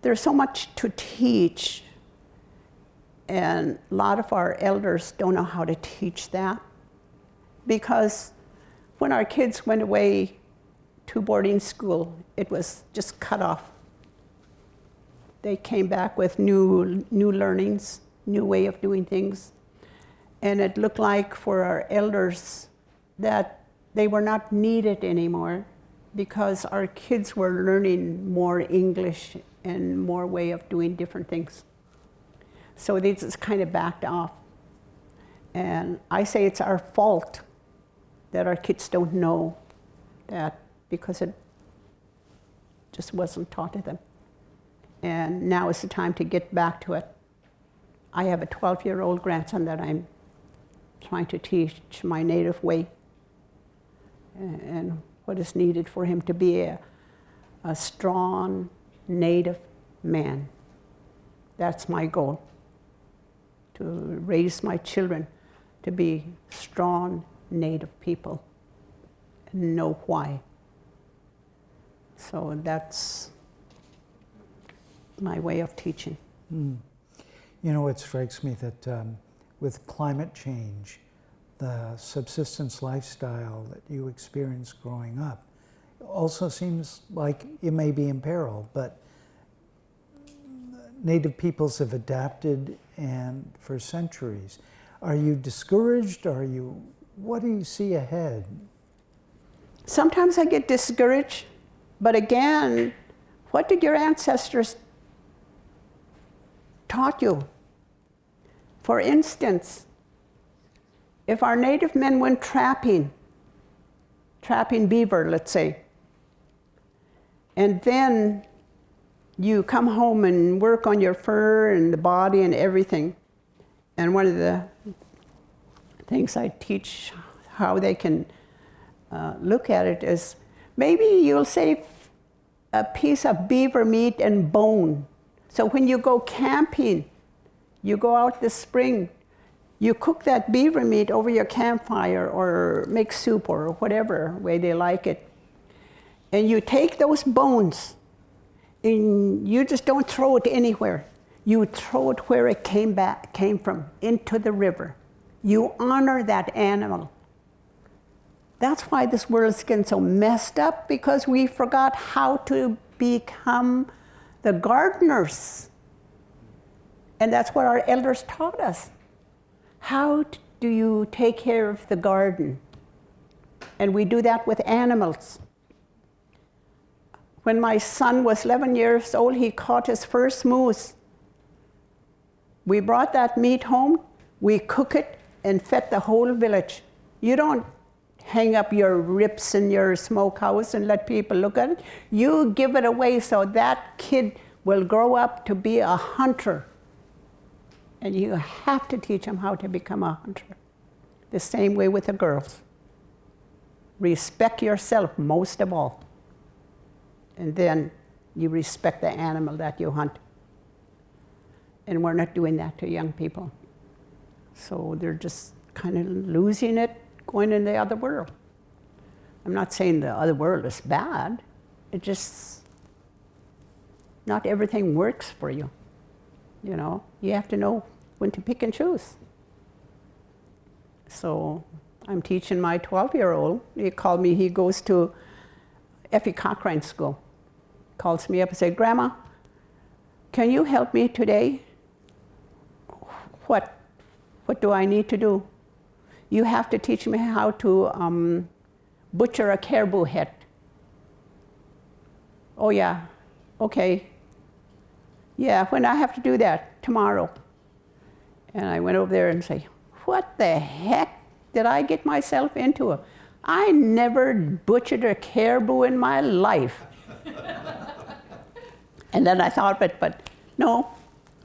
there's so much to teach. And a lot of our elders don't know how to teach that. Because when our kids went away to boarding school, it was just cut off. They came back with new learnings, new way of doing things. And it looked like for our elders that they were not needed anymore because our kids were learning more English and more way of doing different things. So they just kind of backed off. And I say it's our fault that our kids don't know that because it just wasn't taught to them. And now is the time to get back to it. I have a 12-year-old grandson that I'm trying to teach my native way and what is needed for him to be a strong native man. That's my goal, to raise my children to be strong native people and know why. So that's my way of teaching. You know, it strikes me that with climate change, the subsistence lifestyle that you experienced growing up also seems like it may be in peril, but Native peoples have adapted and for centuries. Are you discouraged? What do you see ahead? Sometimes I get discouraged, but again, what did your ancestors taught you? For instance, if our Native men went trapping beaver, let's say, and then you come home and work on your fur and the body and everything, and one of the things I teach how they can look at it is maybe you'll save a piece of beaver meat and bone. So when you go camping, you go out this spring, you cook that beaver meat over your campfire or make soup or whatever way they like it. And you take those bones and you just don't throw it anywhere. You throw it where it came from, into the river. You honor that animal. That's why this world's getting so messed up, because we forgot how to become the gardeners. And that's what our elders taught us. How do you take care of the garden? And we do that with animals. When my son was 11 years old, he caught his first moose. We brought that meat home, we cook it, and fed the whole village. You don't hang up your ribs in your smokehouse and let people look at it. You give it away so that kid will grow up to be a hunter. And you have to teach them how to become a hunter. The same way with the girls. Respect yourself most of all. And then you respect the animal that you hunt. And we're not doing that to young people. So they're just kind of losing it, going in the other world. I'm not saying the other world is bad. It just, not everything works for you. You know, you have to know when to pick and choose. So I'm teaching my 12-year-old. He called me, he goes to Episcopal school. Calls me up and says, "Grandma, can you help me today? What do I need to do?" "You have to teach me how to butcher a caribou head." "Oh yeah, okay. Yeah, when I have to do that? Tomorrow." And I went over there and say, what the heck did I get myself into? I never butchered a caribou in my life. And then I thought, but no,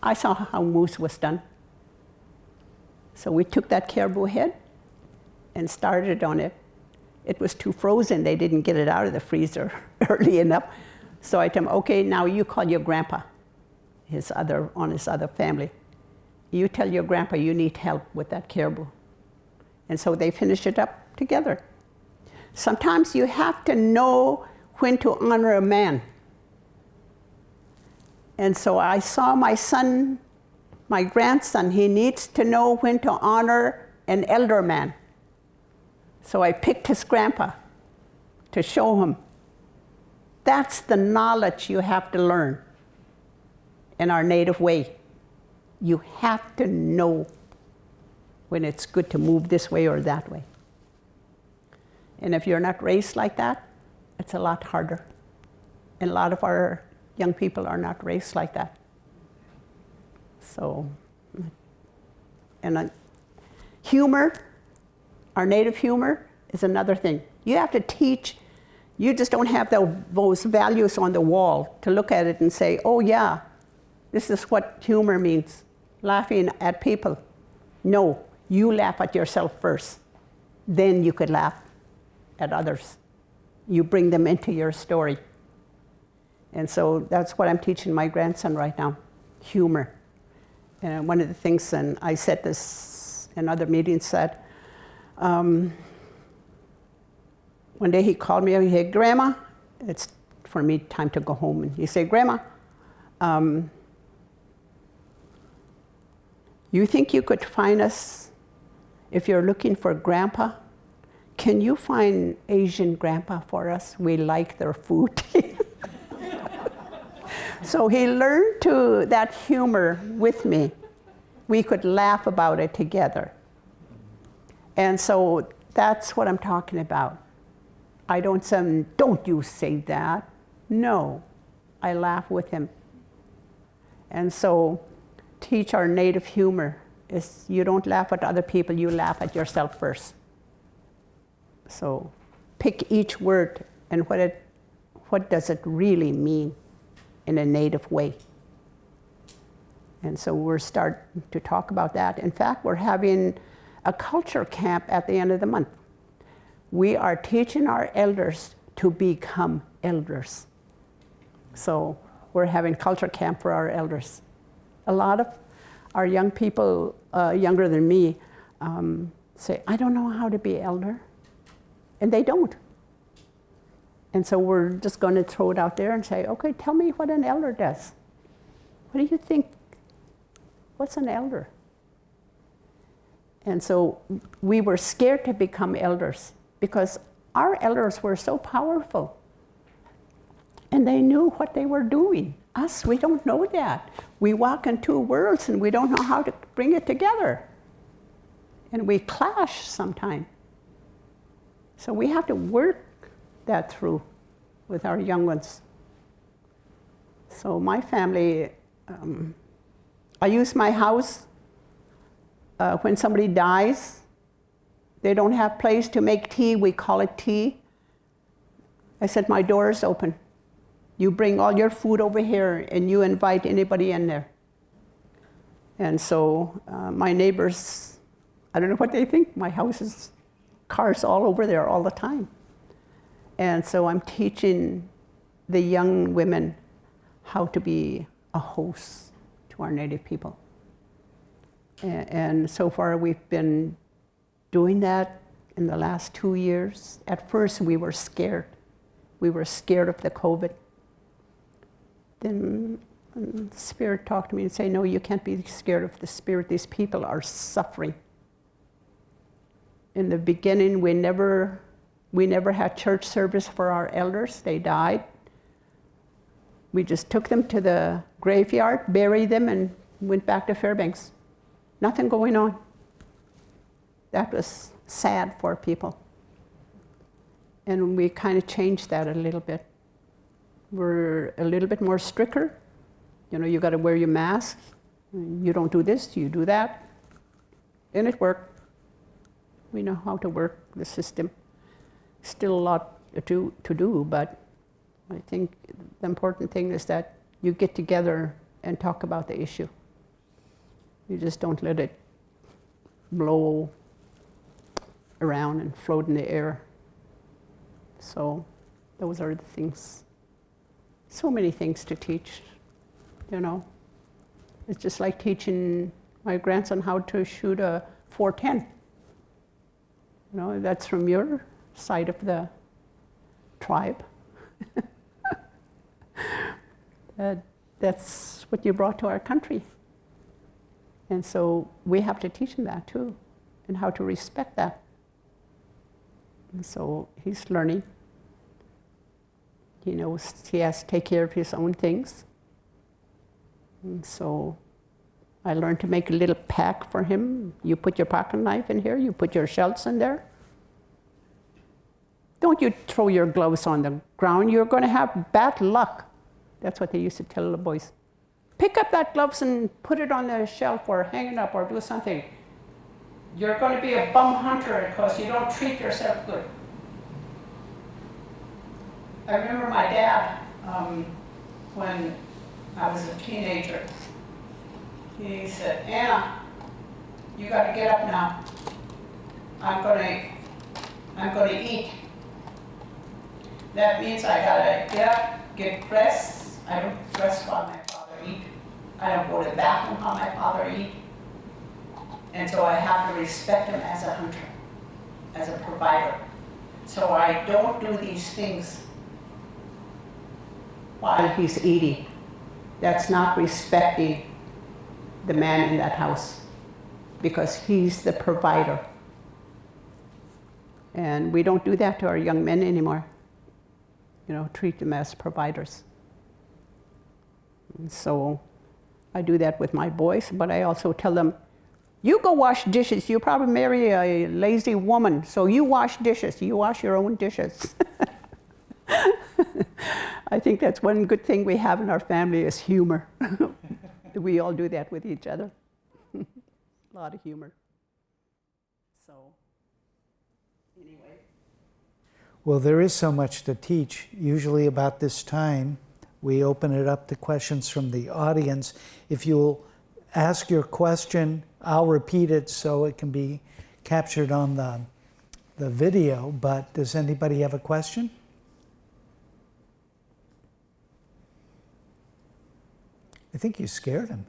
I saw how moose was done. So we took that caribou head and started on it. It was too frozen. They didn't get it out of the freezer early enough. So I told him, "Okay, now you call your grandpa, his other family. You tell your grandpa you need help with that caribou." And so they finished it up together. Sometimes you have to know when to honor a man. And so I saw my son, my grandson, he needs to know when to honor an elder man. So I picked his grandpa to show him. That's the knowledge you have to learn in our native way. You have to know when it's good to move this way or that way. And if you're not raised like that, it's a lot harder. And a lot of our young people are not raised like that. So, and humor, our native humor is another thing. You have to teach, you just don't have those values on the wall to look at it and say, oh yeah, this is what humor means, laughing at people. No, you laugh at yourself first. Then you could laugh at others. You bring them into your story. And so that's what I'm teaching my grandson right now, humor. And one of the things, and I said this in other meetings, said, one day he called me up, he said, "Grandma," it's for me time to go home, and he said, "Grandma, You think you could find us if you're looking for grandpa? Can you find Asian grandpa for us? We like their food. So he learned that humor with me. We could laugh about it together. And so that's what I'm talking about. I don't say, don't you say that. No, I laugh with him. And so teach our native humor is you don't laugh at other people, you laugh at yourself first. So pick each word and what does it really mean in a native way. And so we're starting to talk about that. In fact, we're having a culture camp at the end of the month. We are teaching our elders to become elders. So we're having culture camp for our elders. A lot of our young people, younger than me, say, I don't know how to be elder. And they don't. And so we're just going to throw it out there and say, okay, tell me what an elder does. What do you think? What's an elder? And so we were scared to become elders because our elders were so powerful. And they knew what they were doing. Us, we don't know that. We walk in two worlds and we don't know how to bring it together. And we clash sometimes. So we have to work that through with our young ones. So my family, I use my house when somebody dies. They don't have place to make tea, we call it tea. I said, my door is open. You bring all your food over here and you invite anybody in there. And so my neighbors, I don't know what they think. My house is cars all over there all the time. And so I'm teaching the young women how to be a host to our native people. And so far we've been doing that in the last 2 years. At first we were scared. We were scared of the COVID. Then the Spirit talked to me and said, no, you can't be scared of the Spirit. These people are suffering. In the beginning, we never had church service for our elders. They died. We just took them to the graveyard, buried them, and went back to Fairbanks. Nothing going on. That was sad for people. And we kind of changed that a little bit. We're a little bit more stricter. You know, you got to wear your mask. You don't do this, you do that. And it worked. We know how to work the system. Still a lot to do, but I think the important thing is that you get together and talk about the issue. You just don't let it blow around and float in the air. So those are the things. So many things to teach, you know. It's just like teaching my grandson how to shoot a .410. You know, that's from your side of the tribe. That's what you brought to our country. And so we have to teach him that too, and how to respect that. And so he's learning. He knows he has to take care of his own things. And so I learned to make a little pack for him. You put your pocket knife in here, you put your shells in there. Don't you throw your gloves on the ground, you're going to have bad luck. That's what they used to tell the boys. Pick up that gloves and put it on the shelf or hang it up or do something. You're going to be a bum hunter because you don't treat yourself good. I remember my dad, when I was a teenager, he said, Anna, you got to get up now. I'm going to eat. That means I got to get up, get dressed. I don't dress while my father eat. I don't go to the bathroom while my father eat. And so I have to respect him as a hunter, as a provider. So I don't do these things while he's eating. that's not respecting the man in that house, because he's the provider. And we don't do that to our young men anymore. Treat them as providers. And so I do that with my boys, but I also tell them, you go wash dishes. You probably marry a lazy woman, so you wash dishes. You wash your own dishes. I think that's one good thing we have in our family is humor. We all do that with each other. A lot of humor. So, anyway. Well, there is so much to teach. Usually about this time, we open it up to questions from the audience. If you'll ask your question, I'll repeat it so it can be captured on the video. But does anybody have a question? I think you scared him.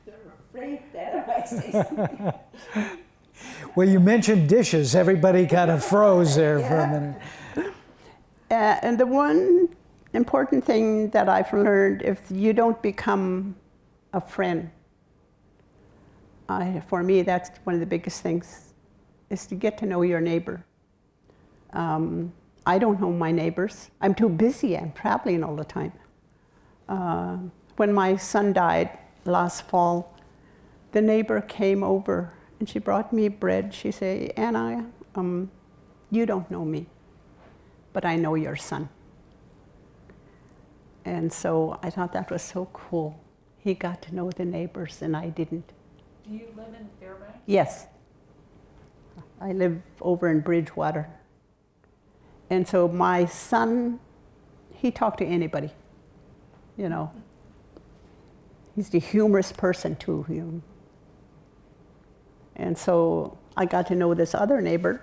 They're afraid that I might say something. Well, you mentioned dishes. Everybody kind of froze there for a minute. And the one important thing that I've learned, if you don't become a friend, for me, that's one of the biggest things, is to get to know your neighbor. I don't know my neighbors. I'm too busy. I'm traveling all the time. When my son died last fall, the neighbor came over and she brought me bread. She said, Anna, you don't know me, but I know your son. And so I thought that was so cool. He got to know the neighbors and I didn't. Do you live in Fairbanks? Yes. I live over in Bridgewater. And so my son, he talked to anybody, He's the humorous person too, And so I got to know this other neighbor.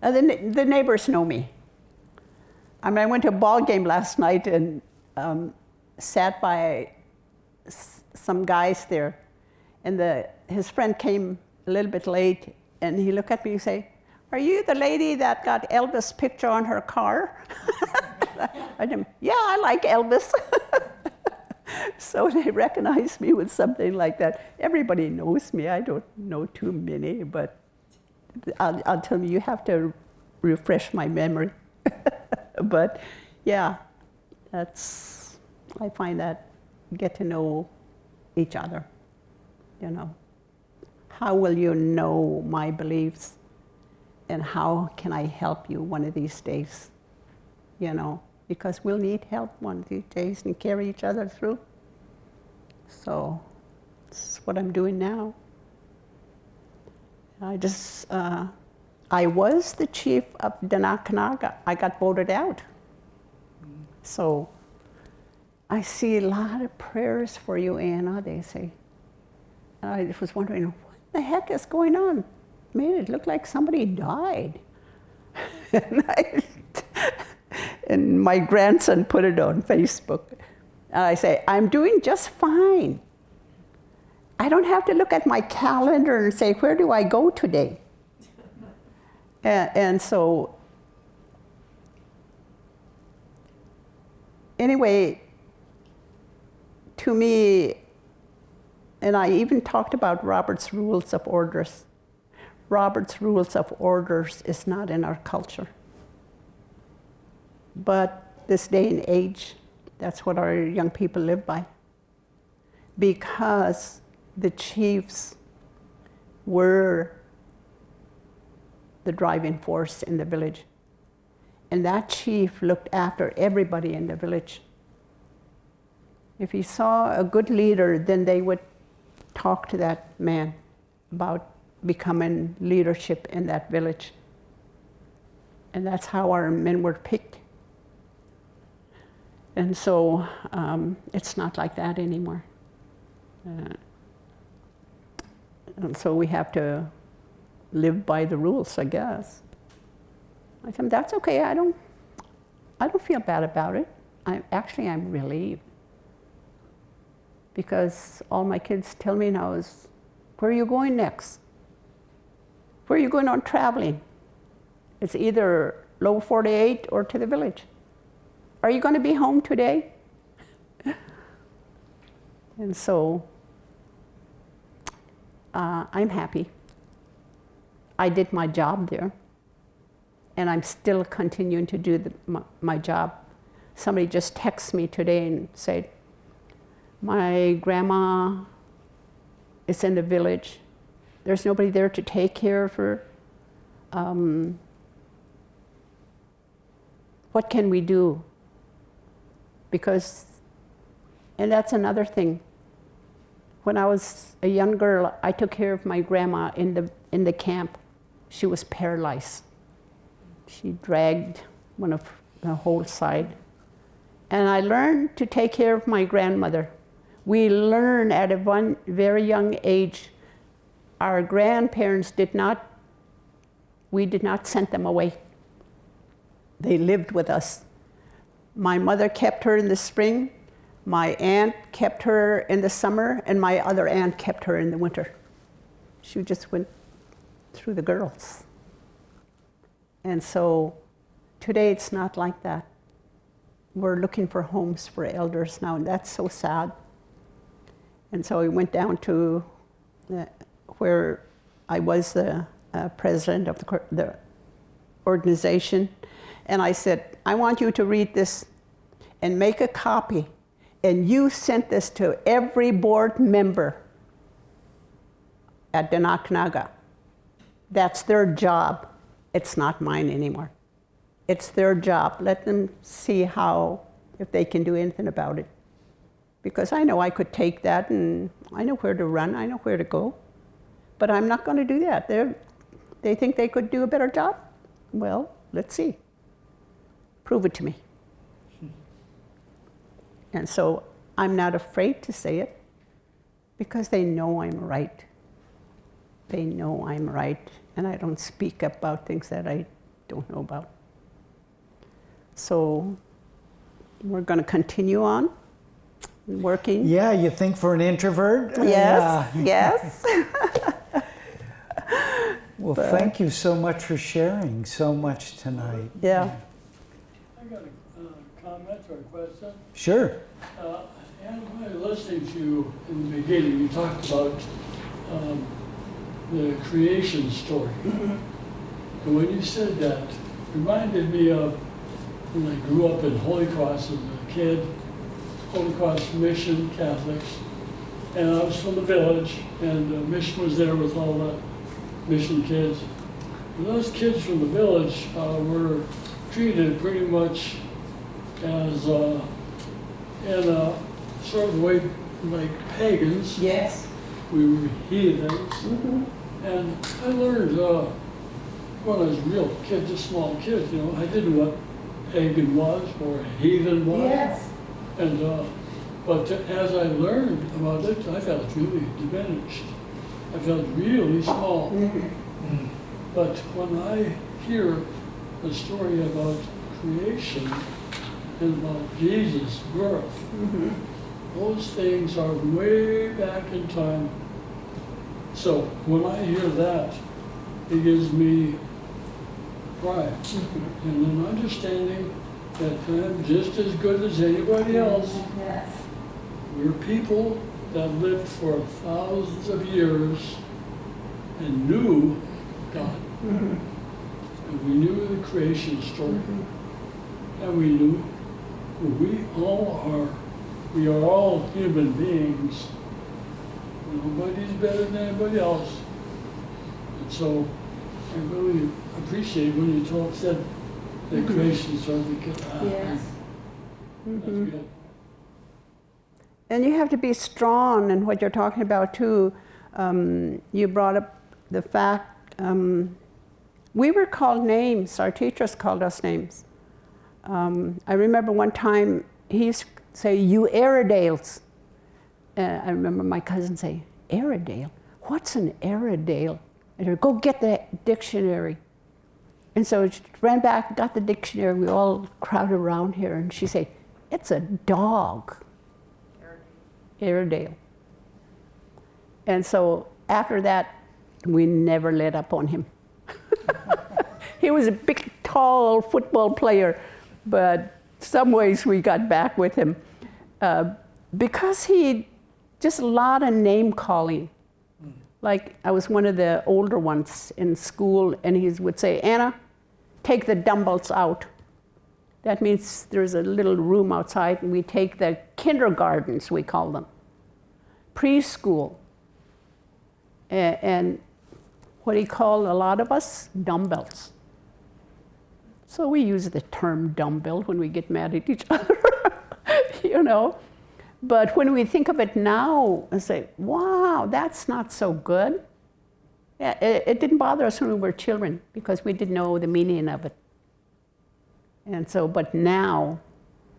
The neighbors know me. I went to a ball game last night and sat by some guys there. And his friend came a little bit late, and he looked at me and said, are you the lady that got Elvis' picture on her car? Yeah, I like Elvis. So they recognized me with something like that. Everybody knows me. I don't know too many, but I'll tell you have to refresh my memory. But yeah, I find that get to know each other, How will you know my beliefs? And how can I help you one of these days? Because we'll need help one of these days and carry each other through. So that's what I'm doing now. I was the chief of Tanana. I got voted out. So I see a lot of prayers for you, Anna, they say. And I was wondering, what the heck is going on? Made it look like somebody died. And my grandson put it on Facebook. And I say, I'm doing just fine. I don't have to look at my calendar and say, where do I go today? And so, anyway, to me, and I even talked about Robert's Rules of Orders. Robert's Rules of Orders is not in our culture. But this day and age, that's what our young people live by. Because the chiefs were the driving force in the village. And that chief looked after everybody in the village. If he saw a good leader, then they would talk to that man about becoming leadership in that village. And that's how our men were picked. And so it's not like that anymore. And so we have to live by the rules, I guess. I said, that's okay, I don't feel bad about it. I'm relieved. Because all my kids tell me now is, where are you going next? Where are you going on traveling? It's either low 48 or to the village. are you going to be home today? And so I'm happy. I did my job there, and I'm still continuing to do my job. Somebody just texted me today and said, my grandma is in the village. There's nobody there to take care of her. What can we do? Because, and that's another thing. When I was a young girl, I took care of my grandma in the camp. She was paralyzed. She dragged one of the whole side. And I learned to take care of my grandmother. We learn at a very young age. Our grandparents we did not send them away. They lived with us. My mother kept her in the spring, my aunt kept her in the summer, and my other aunt kept her in the winter. She just went through the girls. And so today it's not like that. We're looking for homes for elders now, and that's so sad. And so we went down to where I was the president of the organization, and I said, I want you to read this and make a copy, and you sent this to every board member at Denaknaga. That's their job. It's not mine anymore. It's their job. Let them see if they can do anything about it. Because I know I could take that, and I know where to run, I know where to go. But I'm not going to do that. They think they could do a better job? Well, let's see. Prove it to me. And so I'm not afraid to say it, because they know I'm right. They know I'm right, and I don't speak about things that I don't know about. So we're going to continue on working. Yeah, you think for an introvert? Yes, yes. Well, thank you so much for sharing so much tonight. Yeah. I got a comment or a question. Sure. And when I was listening to you in the beginning, you talked about the creation story. And when you said that, it reminded me of when I grew up in Holy Cross as a kid, Holy Cross Mission Catholics, and I was from the village, and the mission was there with all the mission kids. And those kids from the village were treated pretty much as in a sort of way like pagans. Yes. We were heathens. And I learned when I was a real kid, just small kid, you know, I didn't know what pagan was or heathen was. Yes. And but as I learned about it, I felt really diminished. I felt really small. But when I hear the story about creation and about Jesus' birth, those things are way back in time. So when I hear that, it gives me pride and an understanding that I'm just as good as anybody else. Yes. We're people that lived for thousands of years and knew God. And we knew the creation story. And we knew we are all human beings. Nobody's better than anybody else. And so I really appreciate when you said the creation story. Yes. That's good. And you have to be strong in what you're talking about too. You brought up the fact, we were called names, our teachers called us names. I remember one time he used to say, you Airedales. I remember my cousin saying, Airedale? What's an Airedale? And he'd go get the dictionary. And so she ran back, got the dictionary, we all crowded around here, and she said, it's a dog. Airedale. And so after that, we never let up on him. He was a big, tall football player, but some ways we got back with him because he just a lot of name calling. Like I was one of the older ones in school, and he would say, "Anna, take the dumbbells out." That means there's a little room outside, and we take the kindergartens, we call them, preschool, and what he called a lot of us, dumbbells. So we use the term dumbbell when we get mad at each other, you know. But when we think of it now and say, wow, that's not so good. Yeah, it didn't bother us when we were children because we didn't know the meaning of it. And so, but now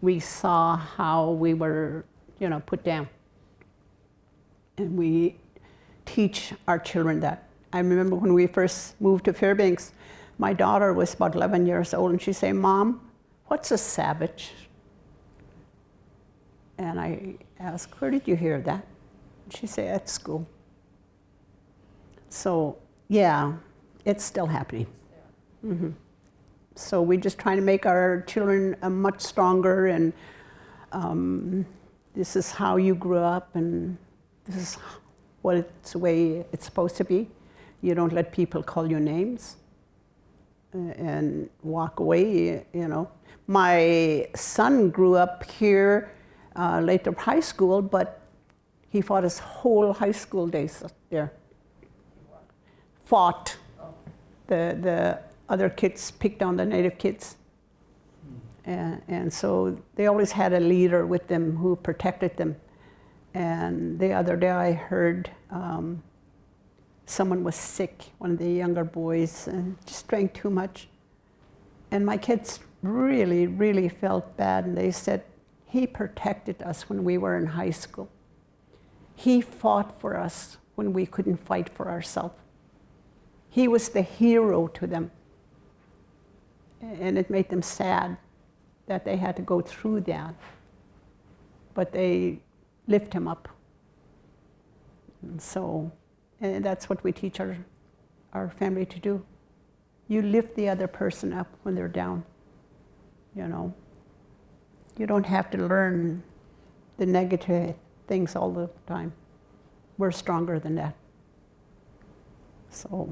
we saw how we were, you know, put down. And we teach our children that. I remember when we first moved to Fairbanks, my daughter was about 11 years old, and she'd say, "Mom, what's a savage?" And I asked, "Where did you hear that?" She'd say, "At school." So, yeah, it's still happening. Mm-hmm. So we're just trying to make our children much stronger, and this is how you grew up, and this is what it's the way it's supposed to be. You don't let people call you names and walk away, you know. My son grew up here, later high school, but he fought his whole high school days there. Fought. The other kids picked on the native kids. And so they always had a leader with them who protected them. And the other day I heard someone was sick, one of the younger boys, and just drank too much. And my kids really, really felt bad, and they said, "He protected us when we were in high school. He fought for us when we couldn't fight for ourselves. He was the hero to them." And it made them sad that they had to go through that. But they lift him up. And so, and that's what we teach our family to do. You lift the other person up when they're down, you know. You don't have to learn the negative things all the time. We're stronger than that. So.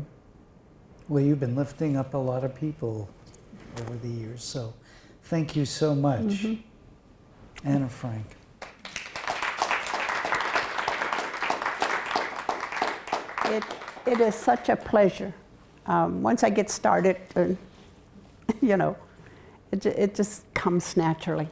Well, you've been lifting up a lot of people over the years, so thank you so much, Mm-hmm. Anna Frank. It is such a pleasure. Once I get started, you know, it just comes naturally.